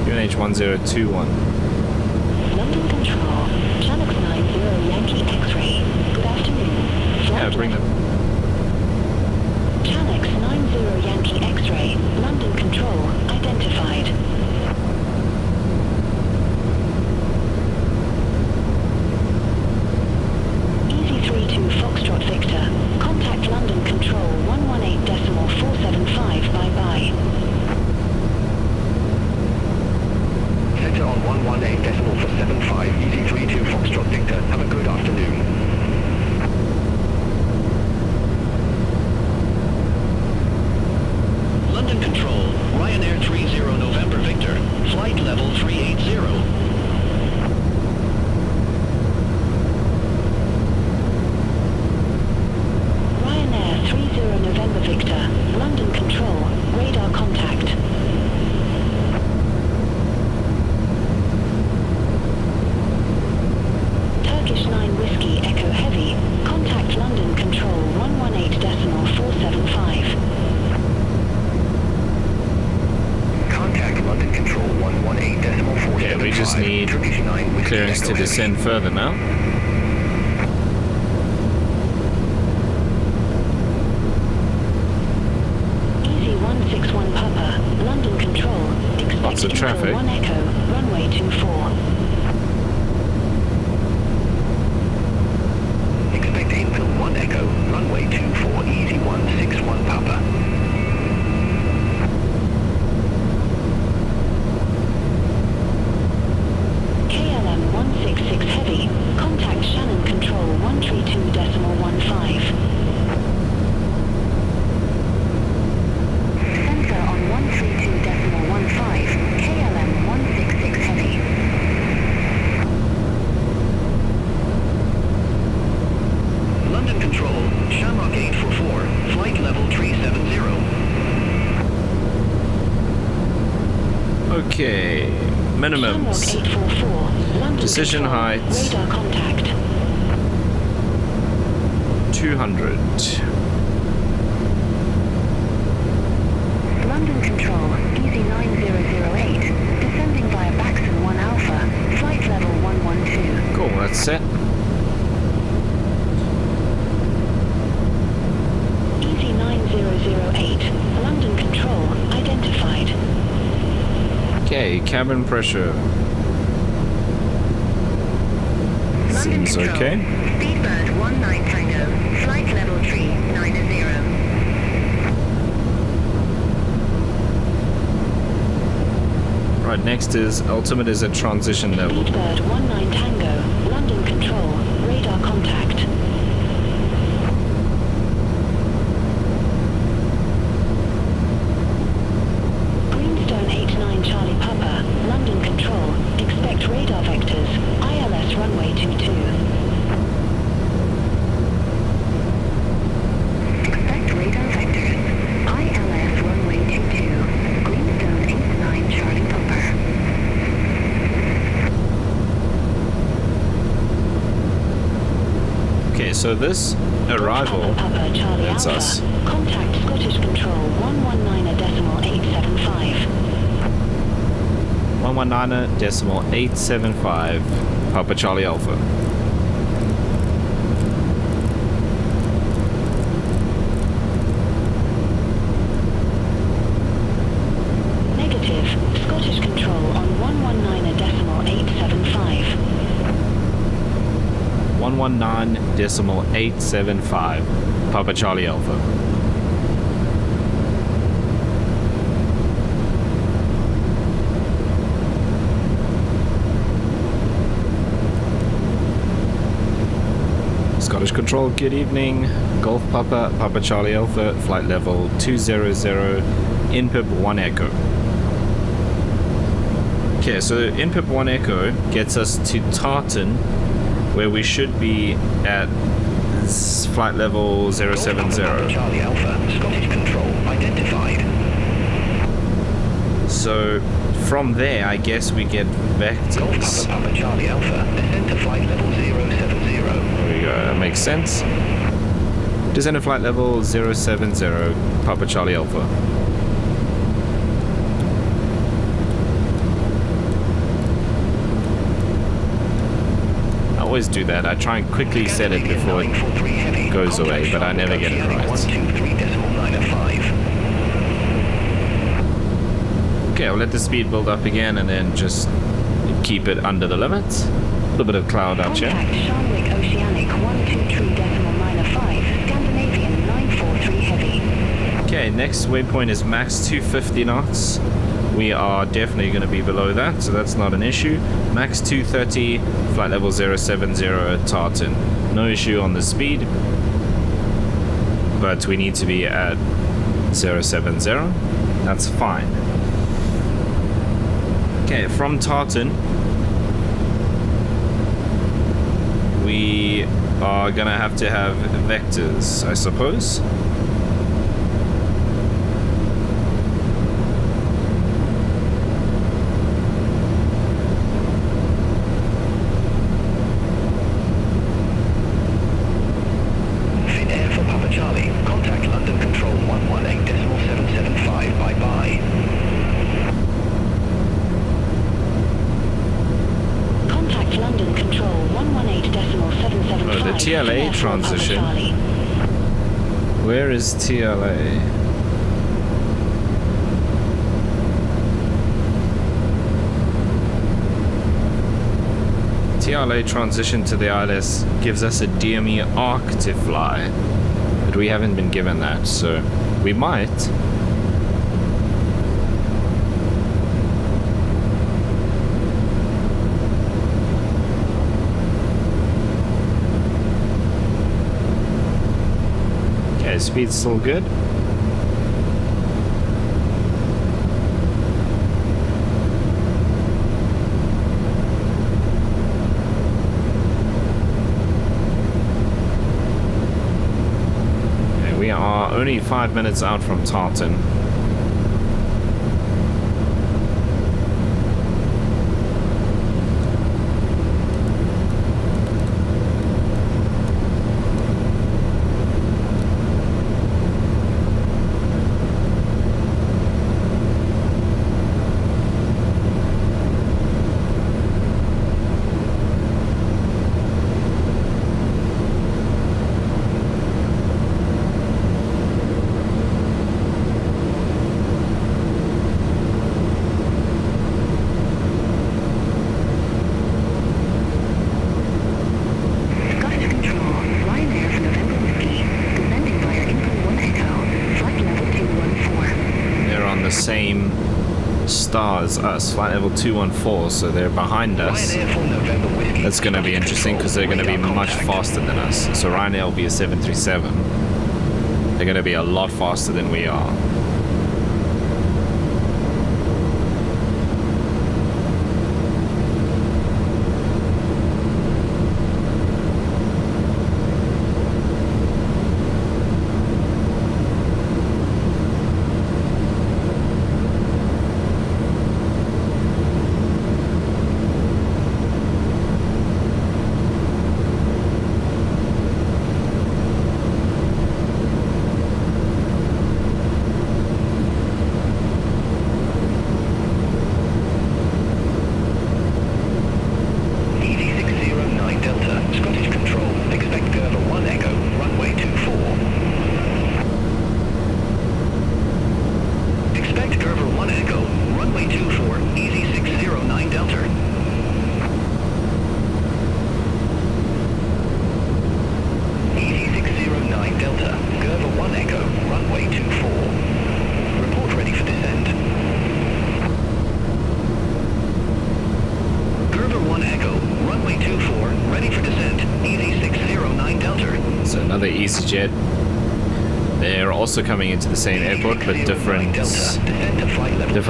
Speaker 1: UNH 1021.
Speaker 2: London Control, Channel 90 Yankee X-ray. Good afternoon.
Speaker 1: Yeah, bring them.
Speaker 2: Channel 90 Yankee X-ray, London Control, identified. Easy 32 Foxtrot Victor, contact London Control 118.475, bye-bye.
Speaker 4: Center on 118.475,
Speaker 1: to descend further now.
Speaker 2: Easy 161 Papa, London Control. Expect
Speaker 1: Lots of traffic.
Speaker 2: 1 Echo, runway 24.
Speaker 4: Expect infill 1 Echo, runway 24, easy 161 Papa.
Speaker 2: KLM 166 Heavy, contact Shannon Control 132.15. Sensor on 132.15, KLM 166 Heavy.
Speaker 4: London Control, Shamrock 844, flight level 370.
Speaker 1: Okay, minimums.
Speaker 2: Shamrock 844, London
Speaker 1: Decision
Speaker 2: Control,
Speaker 1: height.
Speaker 2: radar contact.
Speaker 1: 200.
Speaker 2: London Control, Easy 9008, descending via Baxon 1 Alpha, flight level 112.
Speaker 1: Cool, that's set.
Speaker 2: Easy 9008, London Control, identified.
Speaker 1: Okay, cabin pressure.
Speaker 2: London
Speaker 1: Seems
Speaker 2: Control,
Speaker 1: okay.
Speaker 2: Speedbird 19 Tango, flight level 390.
Speaker 1: Right, next is altimeter is at transition level.
Speaker 2: Speedbird 19 Tango, London Control, radar contact. Greenstone 89 Charlie Papa, London Control, expect radar vectors, ILS runway 22. Expect radar vectors, ILS runway 22, Greenstone 89 Charlie Papa.
Speaker 1: Okay, so this arrival,
Speaker 2: Papa Charlie
Speaker 1: that's
Speaker 2: Alpha.
Speaker 1: us.
Speaker 2: Contact Scottish Control 119.875.
Speaker 1: 119.875, Papa Charlie Alpha.
Speaker 2: Negative. Scottish Control on 119.875.
Speaker 1: 119.875, Papa Charlie Alpha. Scottish Control, good evening. Golf Papa, Papa Charlie Alpha, flight level 200, INPIP 1 Echo. Okay, so INPIP 1 Echo gets us to Tartan, where we should be at flight level 070.
Speaker 4: Charlie Alpha, Scottish Control, identified.
Speaker 1: So from there, I guess we get vectors.
Speaker 4: Papa Charlie Alpha, descend to flight level 070.
Speaker 1: There we go, that makes sense. Descend to flight level 070, Papa Charlie Alpha. I always do that. I try and quickly set it before it goes away, but I never get it right.
Speaker 4: 123.905.
Speaker 1: Okay, I'll let the speed build up again and then just keep it under the limits. A little bit of cloud out here.
Speaker 2: Contact Sharnwick Oceanic 123.95, Scandinavian 943 Heavy.
Speaker 1: Okay, next waypoint is max 250 knots. We are definitely going to be below that, so that's not an issue. Max 230, flight level 070 Tartan. No issue on the speed, but we need to be at 070. That's fine. Okay, from Tartan, we are going to have vectors, I suppose.
Speaker 2: London
Speaker 1: TLA transition. Where is TLA? TLA transition to the ILS gives us a DME arc to fly, but we haven't been given that, so we might. Okay, speed's still good. We are only 5 minutes out from Tartan. Same star as us, flight level 214, so they're behind us. That's going to be interesting because they're going to be much faster than us. So Ryanair will be a 737. They're going to be a lot faster than we are. EasyJet. They're also coming into the same airport, but different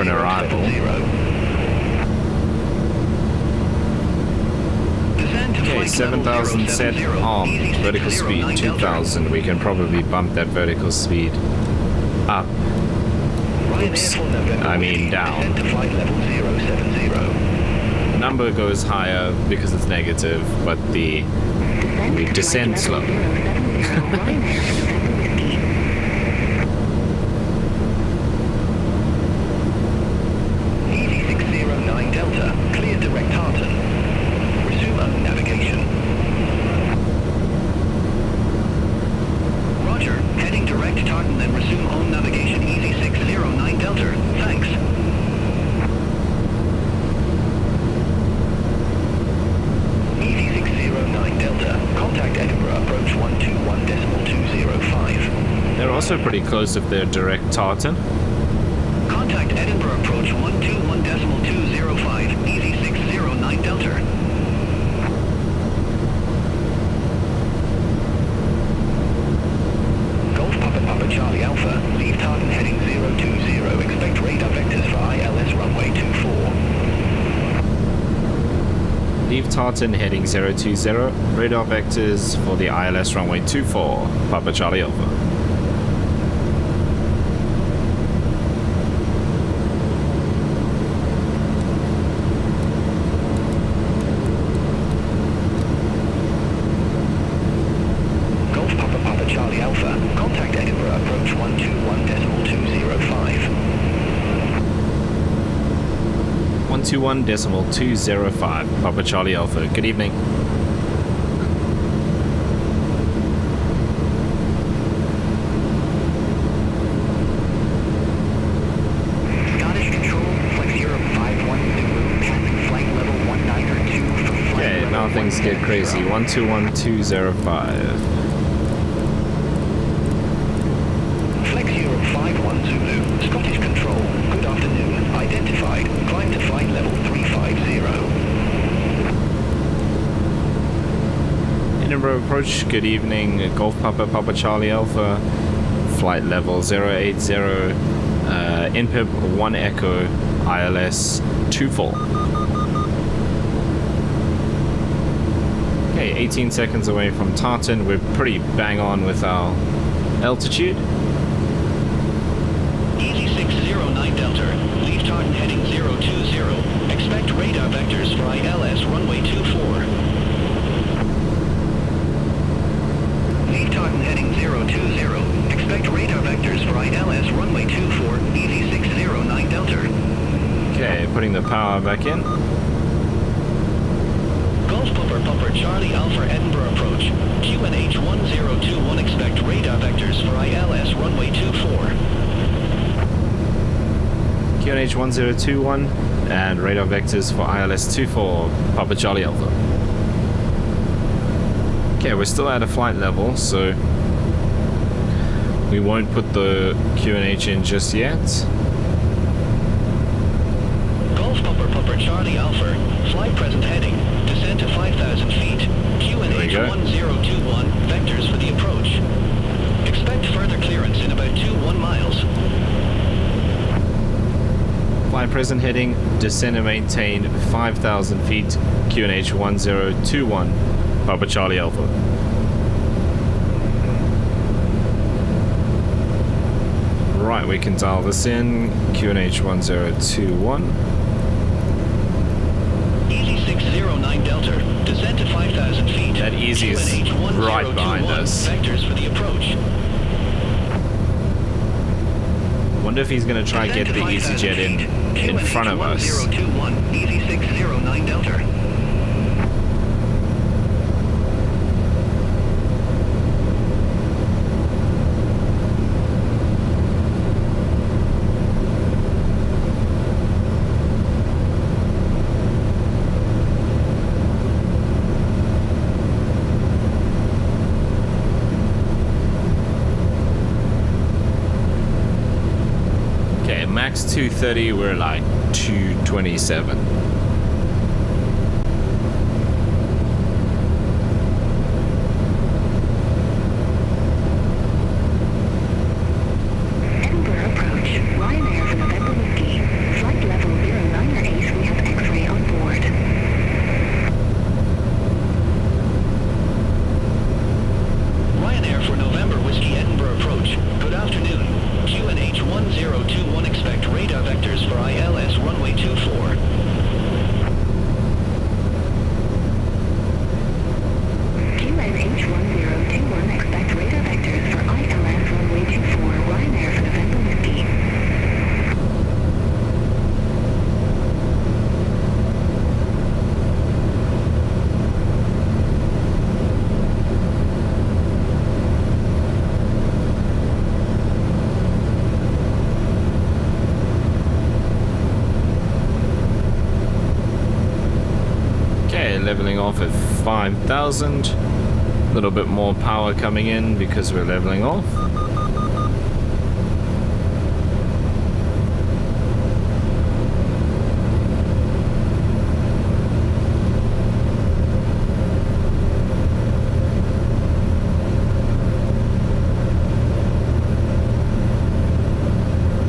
Speaker 1: arrival. Okay, 7,000 set arm, vertical speed 2,000. We can probably bump that vertical speed up. Oops, I mean down. Number goes higher because it's negative, but we descend slow.
Speaker 4: EV609 Delta, clear direct Tartan. Resume own navigation. Roger, heading direct Tartan, then resume own navigation. EV609 Delta, thanks. EV609 Delta, contact Edinburgh, approach 121.205.
Speaker 1: They're also pretty close if they're direct Tartan.
Speaker 4: Contact Edinburgh, approach 121.205, EV609 Delta. Golf Papa Papa Charlie Alpha, leave Tartan heading 020, expect radar vectors for ILS runway 24.
Speaker 1: Leave Tartan heading 020, radar vectors for the ILS runway 24, Papa Charlie Alpha.
Speaker 4: Golf Papa Papa Charlie Alpha, contact Edinburgh, approach 121.205.
Speaker 1: 121.205, Papa Charlie Alpha. Good evening. crazy. 121205.
Speaker 4: Flex Europe 51 Zulu, Scottish Control, good afternoon, identified, climb to flight level 350.
Speaker 1: Edinburgh approach, good evening, Golf Papa, Papa Charlie Alpha, flight level 080, INPIP 1 Echo, ILS 24. Okay, 18 seconds away from Tartan, we're pretty bang on with our altitude.
Speaker 4: Easy 609 Delta, leave Tartan heading 020, expect radar vectors for ILS runway 24. Leave Tartan heading 020, expect radar vectors for ILS runway 24, easy 609 Delta.
Speaker 1: Okay, putting the power back in.
Speaker 4: Golf Pumper Charlie Alpha Edinburgh approach, QNH 1021, expect radar vectors for ILS runway 24.
Speaker 1: QNH 1021 and radar vectors for ILS 24, Papa Charlie Alpha. Okay, we're still at a flight level, so we won't put the QNH in just yet.
Speaker 4: Golf Pumper Charlie Alpha, flight present heading, descend to 5,000 feet, QNH 1021, vectors for the approach. Expect further clearance in about 21 miles.
Speaker 1: Flight present heading, descend and maintain 5,000 feet, QNH 1021, Papa Charlie Alpha. Right, we can dial this in, QNH 1021.
Speaker 4: Easy 609 Delta, descend to 5,000 feet.
Speaker 1: That easy is right behind us.
Speaker 4: Vectors for the approach.
Speaker 1: Wonder if he's going to try and get the EasyJet in front of us.
Speaker 4: 1021, easy 609 Delta.
Speaker 1: Max 230, we're like 227.
Speaker 2: Edinburgh approach. Ryanair for November Whiskey. Flight level 098. We have X-ray on board.
Speaker 4: Ryanair for November Whiskey Edinburgh approach. Good afternoon. QNH 1021, expect radar vectors for ILS runway 24.
Speaker 2: QNH 1021, expect radar vectors for ILS runway 24. Ryanair for November Whiskey.
Speaker 1: Leveling off at 5,000. A little bit more power coming in because we're leveling off.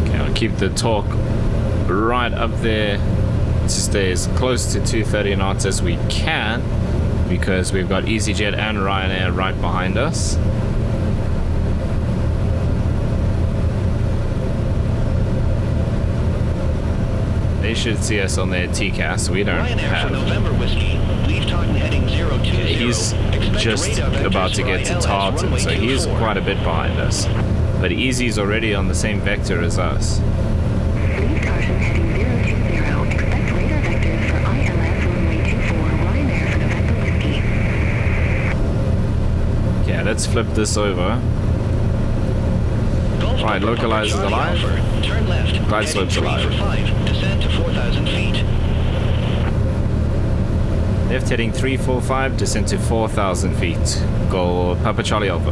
Speaker 1: Okay, I'll keep the torque right up there to stay as close to 230 knots as we can because we've got EasyJet and Ryanair right behind us. They should see us on their TCAS. We don't
Speaker 4: Ryanair for
Speaker 1: have.
Speaker 4: November Whiskey, leave Tartan heading 020.
Speaker 1: He's just about to get to Tartan, so he's quite a bit behind us. But Easy's already on the same vector as us.
Speaker 2: Leave Tartan heading 020. Expect radar vectors for ILS runway 24. Ryanair for November Whiskey.
Speaker 1: Okay, let's flip this over. Right, localizer alive.
Speaker 4: Turn left.
Speaker 1: Glide slope's alive.
Speaker 4: For 5, descend to 4,000 feet.
Speaker 1: Left heading 345, descend to 4,000 feet. Go Papa Charlie Alpha.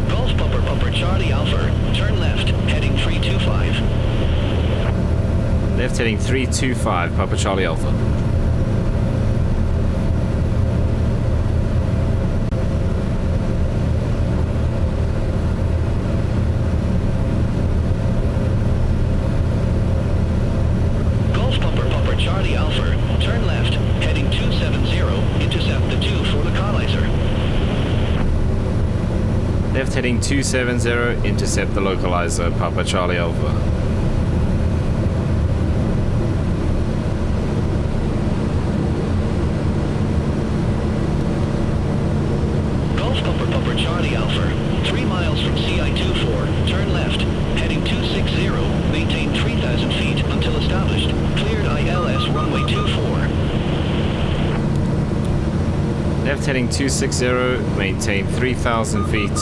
Speaker 4: Golf Papa Charlie Alpha, turn left, heading 325.
Speaker 1: Left heading 325, Papa Charlie Alpha. Heading 270, intercept the localizer, Papa Charlie Alpha.
Speaker 4: Golf Papa Charlie Alpha, 3 miles from CI24, turn left, heading 260, maintain 3,000 feet until established, cleared ILS runway 24.
Speaker 1: Left heading 260, maintain 3,000 feet.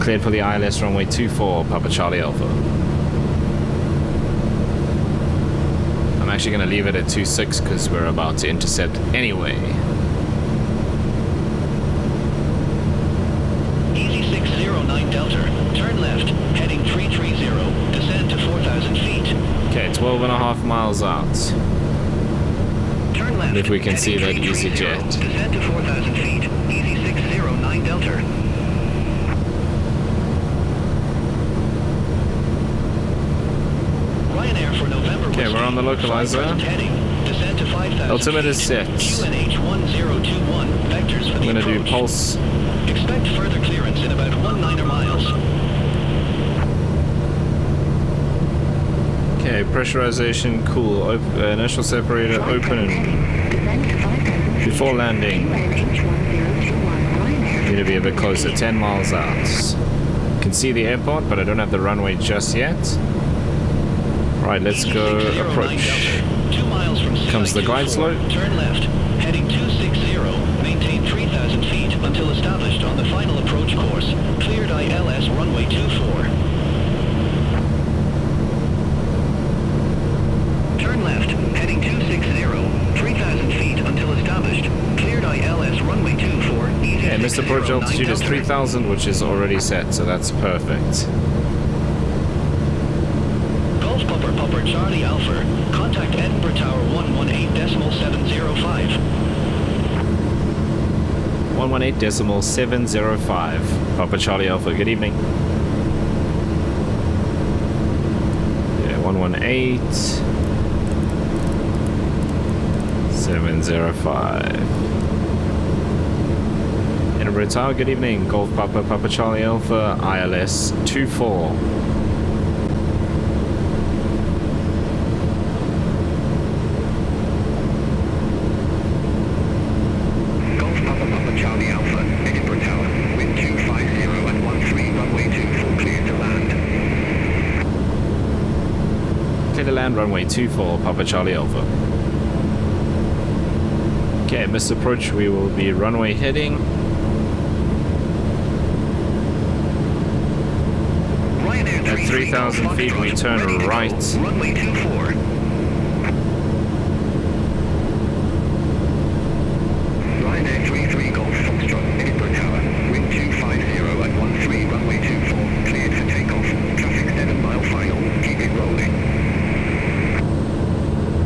Speaker 1: Cleared for the ILS runway 24, Papa Charlie Alpha. I'm actually going to leave it at 26 because we're about to intercept anyway.
Speaker 4: Easy 609 Delta, turn left, heading 330, descend to 4,000 feet.
Speaker 1: Okay, 12.5 miles out.
Speaker 4: Turn left,
Speaker 1: if we can see that easy jet.
Speaker 4: Descend to 4,000 feet, easy 609 Delta.
Speaker 1: Okay, we're on the localizer. Ultimate is set. I'm gonna do pulse.
Speaker 4: Expect further clearance in about 19 miles.
Speaker 1: Okay, pressurization, cool. Inertial separator open. Before landing. Need to be a bit closer, 10 miles out. Can see the airport, but I don't have the runway just yet. Right, let's go approach.
Speaker 4: 2 miles from
Speaker 1: Comes the glide slope.
Speaker 4: Turn left, heading 260, maintain 3,000 feet until established on the final approach course. Cleared ILS runway 24. Turn left, heading 260, 3,000 feet until established. Cleared ILS runway 24.
Speaker 1: Yeah, missed approach altitude is 3,000, which is already set, so that's perfect.
Speaker 4: Papa Charlie Alpha, contact Edinburgh Tower 118.705.
Speaker 1: 118.705. Papa Charlie Alpha, good evening. Yeah, 118.705. Edinburgh Tower, good evening. Golf Papa Charlie Alpha, ILS 24. Runway 24, Papa Charlie Alpha. Okay, missed approach, we will be runway heading. At 3,000 feet, we turn right.
Speaker 4: Runway 24. Ryanair 33 Golf Foxtrot, Edinburgh Tower, wind 250 at 13, runway 24, cleared for takeoff. Traffic 7 mile final, keep it rolling.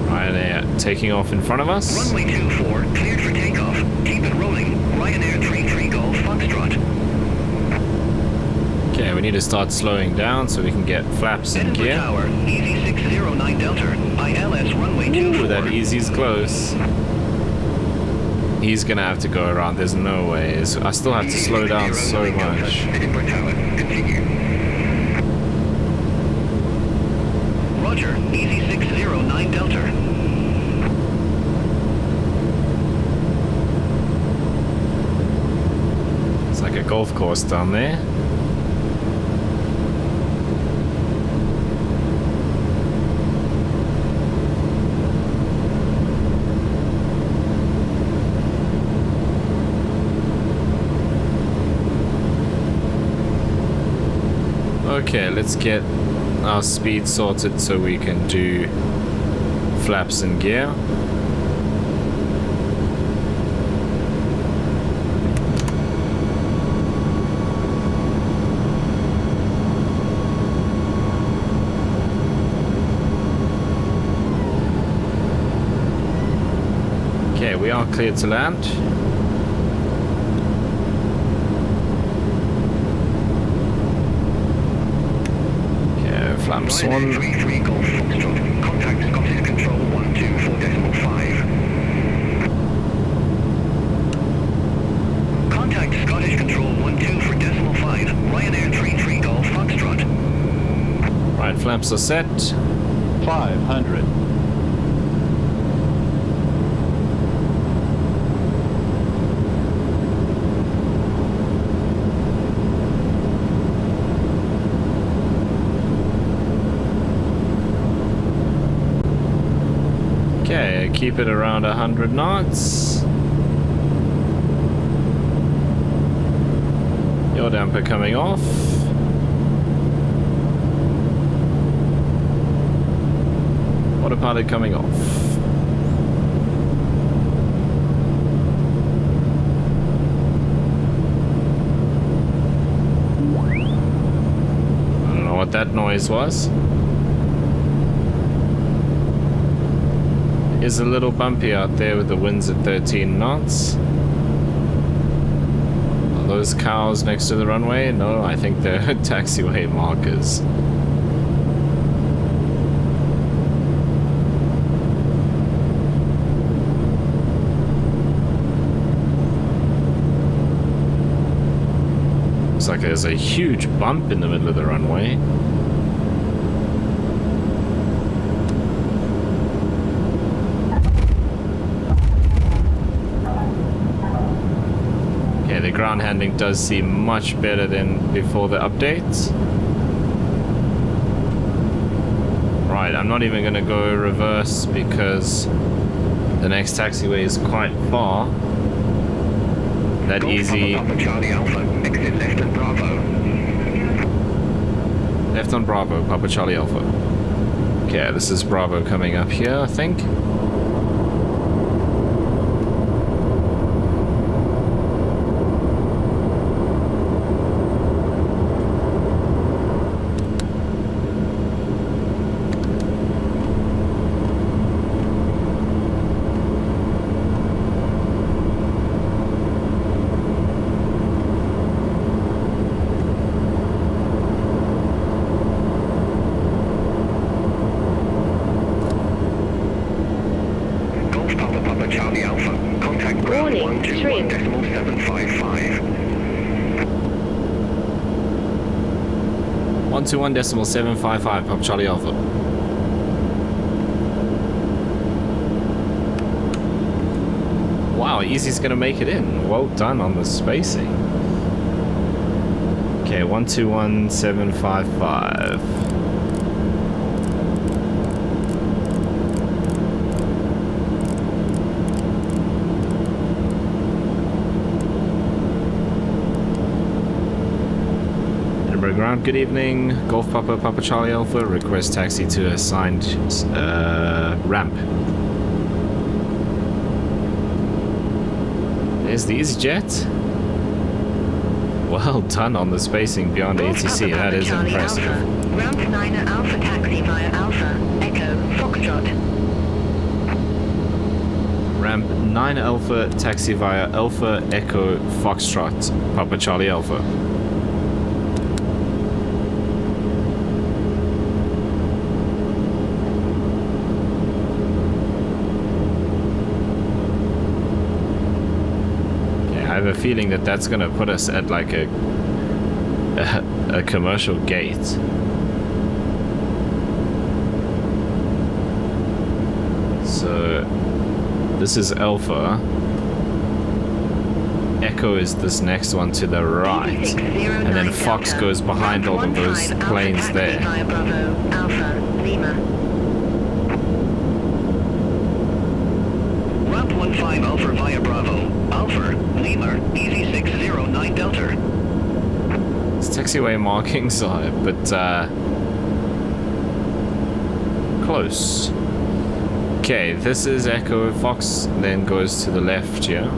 Speaker 1: Ryanair taking off in front of us.
Speaker 4: Runway 24, cleared for takeoff. Keep it rolling. Ryanair 33 Golf Foxtrot.
Speaker 1: Okay, we need to start slowing down so we can get flaps in
Speaker 4: Edinburgh
Speaker 1: gear.
Speaker 4: Tower, Easy 609 Delta, ILS runway 24.
Speaker 1: Ooh, that Easy's close. He's gonna have to go around, there's no way. I still have to slow down so much.
Speaker 4: Edinburgh Tower, continue. Roger, Easy 609 Delta.
Speaker 1: It's like a golf course down there. Okay, let's get our speed sorted so we can do flaps and gear. Okay, we are cleared to land. Okay, flaps one.
Speaker 3: 33 Golf Foxtrot. Contact Scottish Control 124.5. Contact Scottish Control 12.5. Ryanair 33 Golf Foxtrot.
Speaker 1: Right, flaps are set.
Speaker 5: 500.
Speaker 1: Okay, keep it around 100 knots. Your damper coming off. Autopilot coming off. I don't know what that noise was. Is a little bumpy out there with the winds at 13 knots. Are those cows next to the runway? No, I think they're taxiway markers. Looks like there's a huge bump in the middle of the runway. The ground handling does seem much better than before the updates. Right, I'm not even going to go reverse because the next taxiway is quite far. That
Speaker 3: Golf
Speaker 1: easy.
Speaker 3: Papa Charlie Alpha. Exit left at Bravo.
Speaker 1: Left on Bravo, Papa Charlie Alpha. Okay, this is Bravo coming up here, I think.
Speaker 2: Warning, trim.
Speaker 3: 121.755.
Speaker 1: 121.755, Papa Charlie Alpha. Wow, Easy's gonna make it in. Well done on the spacing. Okay, 121.755. Ground, good evening. Golf Papa, Papa Charlie Alpha, request taxi to assigned ramp. There's the EasyJet. Well done on the spacing beyond ATC, that is impressive.
Speaker 2: Alpha. Ramp 9 Alpha taxi via Alpha, Echo, Foxtrot.
Speaker 1: Ramp 9 Alpha taxi via Alpha, Echo, Foxtrot, Papa Charlie Alpha. I have a feeling that that's gonna put us at like a commercial gate. So this is Alpha. Echo is this next one to the right, and then Fox goes behind all of those planes there.
Speaker 2: Via Bravo, Alpha, Lima.
Speaker 3: Ramp 15 Alpha via Bravo. Alpha, Lima, Easy 609 Delta.
Speaker 1: taxiway markings are, but close. Okay, this is Echo Fox, then goes to the left here.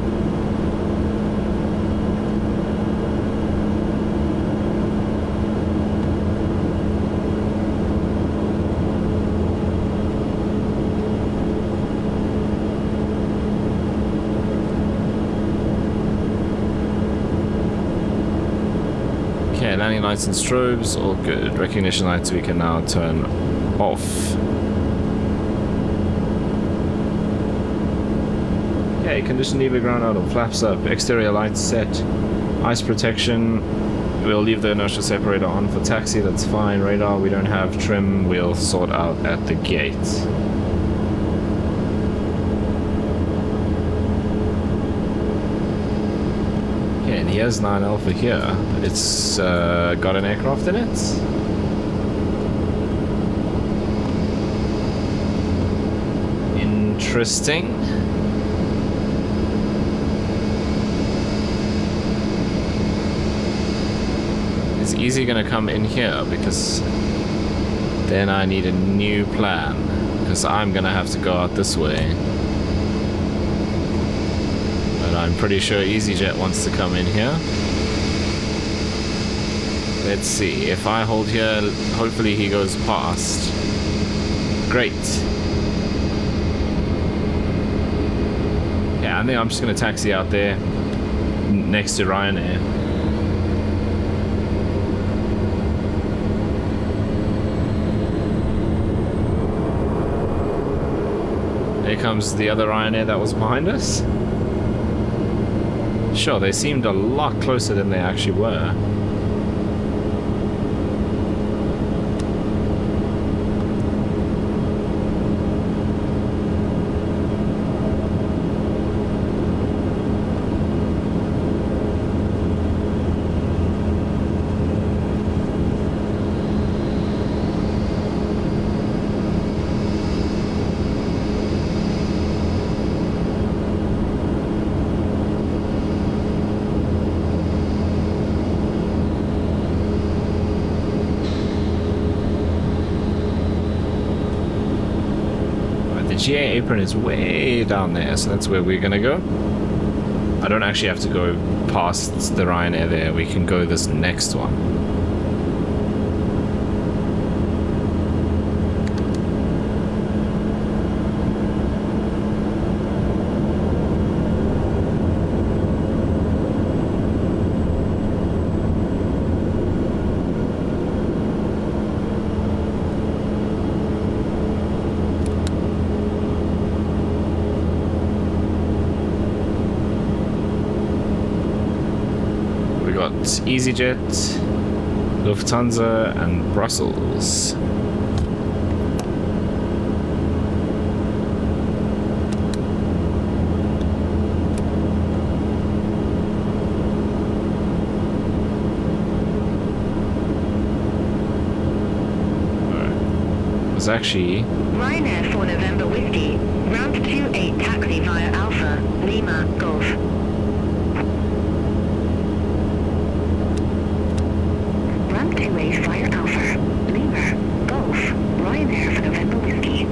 Speaker 1: Okay, landing lights and strobes, all good. Recognition lights we can now turn off. Okay, condition lever ground idle, flaps up, exterior lights set, ice protection. We'll leave the inertial separator on for taxi, that's fine. Radar we don't have, trim we'll sort out at the gate. Okay, and here's 9 Alpha here. It's got an aircraft in it. Interesting. Is Easy gonna come in here? Because then I need a new plan. Because I'm gonna have to go out this way. But I'm pretty sure EasyJet wants to come in here. Let's see. If I hold here, hopefully he goes past. Great. Yeah, I think I'm just gonna taxi out there next to Ryanair. Here comes the other Ryanair that was behind us. Sure, they seemed a lot closer than they actually were. GA apron is way down there, so that's where we're gonna go. I don't actually have to go past the Ryanair there, we can go this next one. EasyJet, Lufthansa, and Brussels. Alright. It was actually
Speaker 2: Ryanair for November Whiskey, round 28 taxi via Alpha, Lima, Golf. Fire Alpha, Lima, Golf, Ryanair for November Whiskey.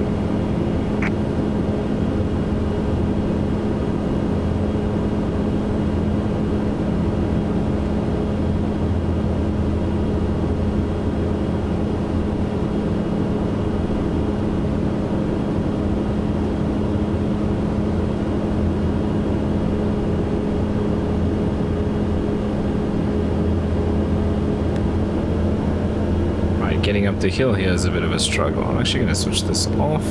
Speaker 1: getting up the hill here is a bit of a struggle. I'm actually going to switch this off.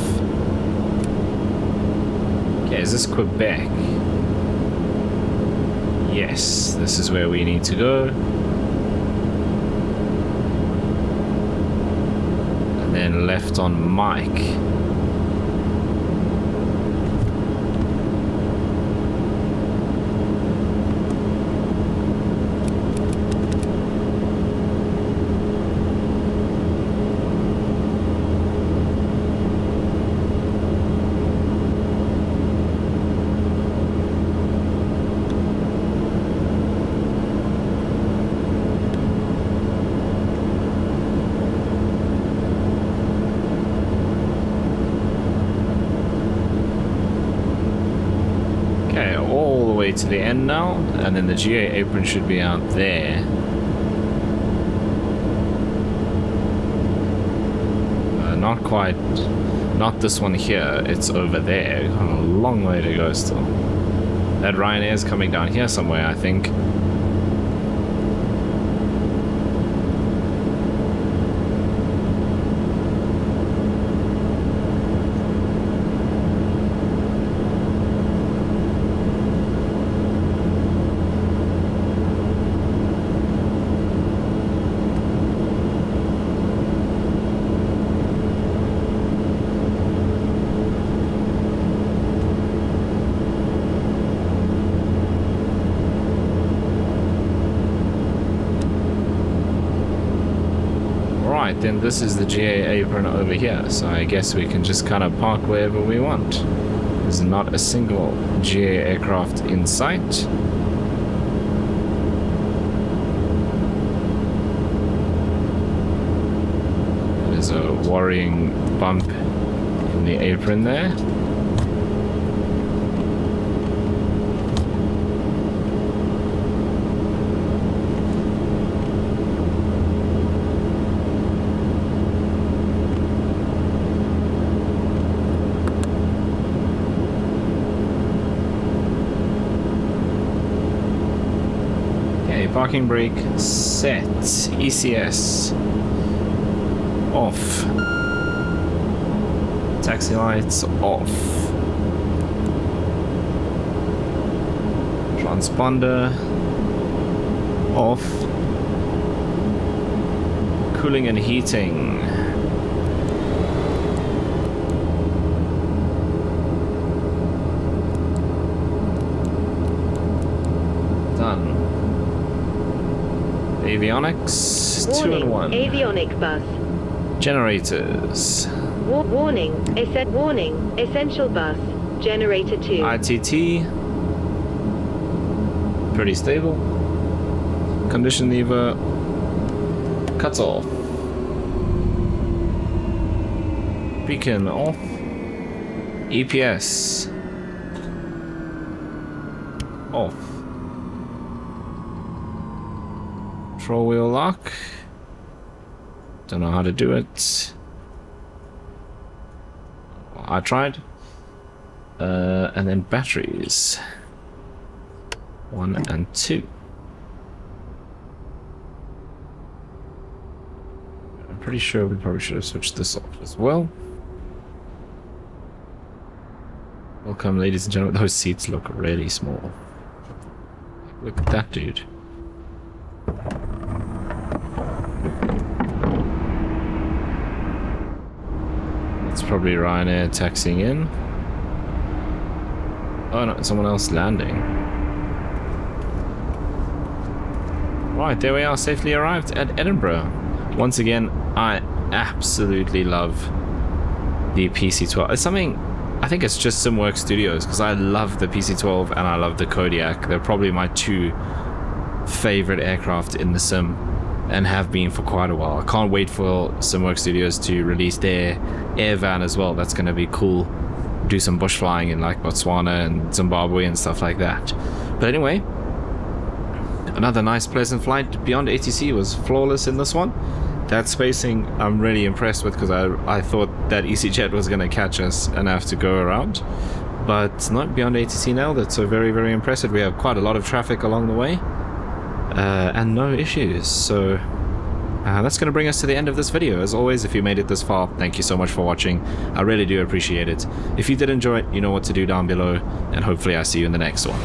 Speaker 1: Okay, is this Quebec? Yes, this is where we need to go. And then left on Mike. the way to the end now, and then the GA apron should be out there. Not quite, not this one here, it's over there. Got a long way to go still. That Ryanair is coming down here somewhere, I think. Then this is the GA apron over here, so I guess we can just kind of park wherever we want. There's not a single GA aircraft in sight. There's a worrying bump in the apron there. Parking brake set. ECS off. Taxi lights off. Transponder off. Cooling and heating. Done. Avionics,
Speaker 2: Warning,
Speaker 1: 2 and 1.
Speaker 2: Avionic bus.
Speaker 1: Generators.
Speaker 2: Warning, essential bus. Generator 2.
Speaker 1: ITT. Pretty stable. Condition lever. Cuts off. Beacon off. EPS. Off. Control wheel lock. Don't know how to do it. I tried. And then batteries. 1 and 2. I'm pretty sure we probably should have switched this off as well. Welcome, ladies and gentlemen. Those seats look really small. Look at that dude. It's probably Ryanair taxiing in. Oh no, someone else landing. Right, there we are, safely arrived at Edinburgh. Once again, I absolutely love the PC-12. It's something, I think it's just SimWorks Studios, because I love the PC-12 and I love the Kodiak. They're probably my 2 favorite aircraft in the sim, and have been for quite a while. I can't wait for SimWorks Studios to release their air van as well. That's going to be cool. Do some bush flying in like Botswana and Zimbabwe and stuff like that. But anyway, another nice pleasant flight. Beyond ATC was flawless in this one. That spacing I'm really impressed with, because I thought that EasyJet was going to catch us and have to go around. But not Beyond ATC nailed it, so very, very impressive. We have quite a lot of traffic along the way. And no issues, so that's going to bring us to the end of this video. As always, if you made it this far, thank you so much for watching. I really do appreciate it. If you did enjoy it, you know what to do down below, and hopefully I see you in the next one.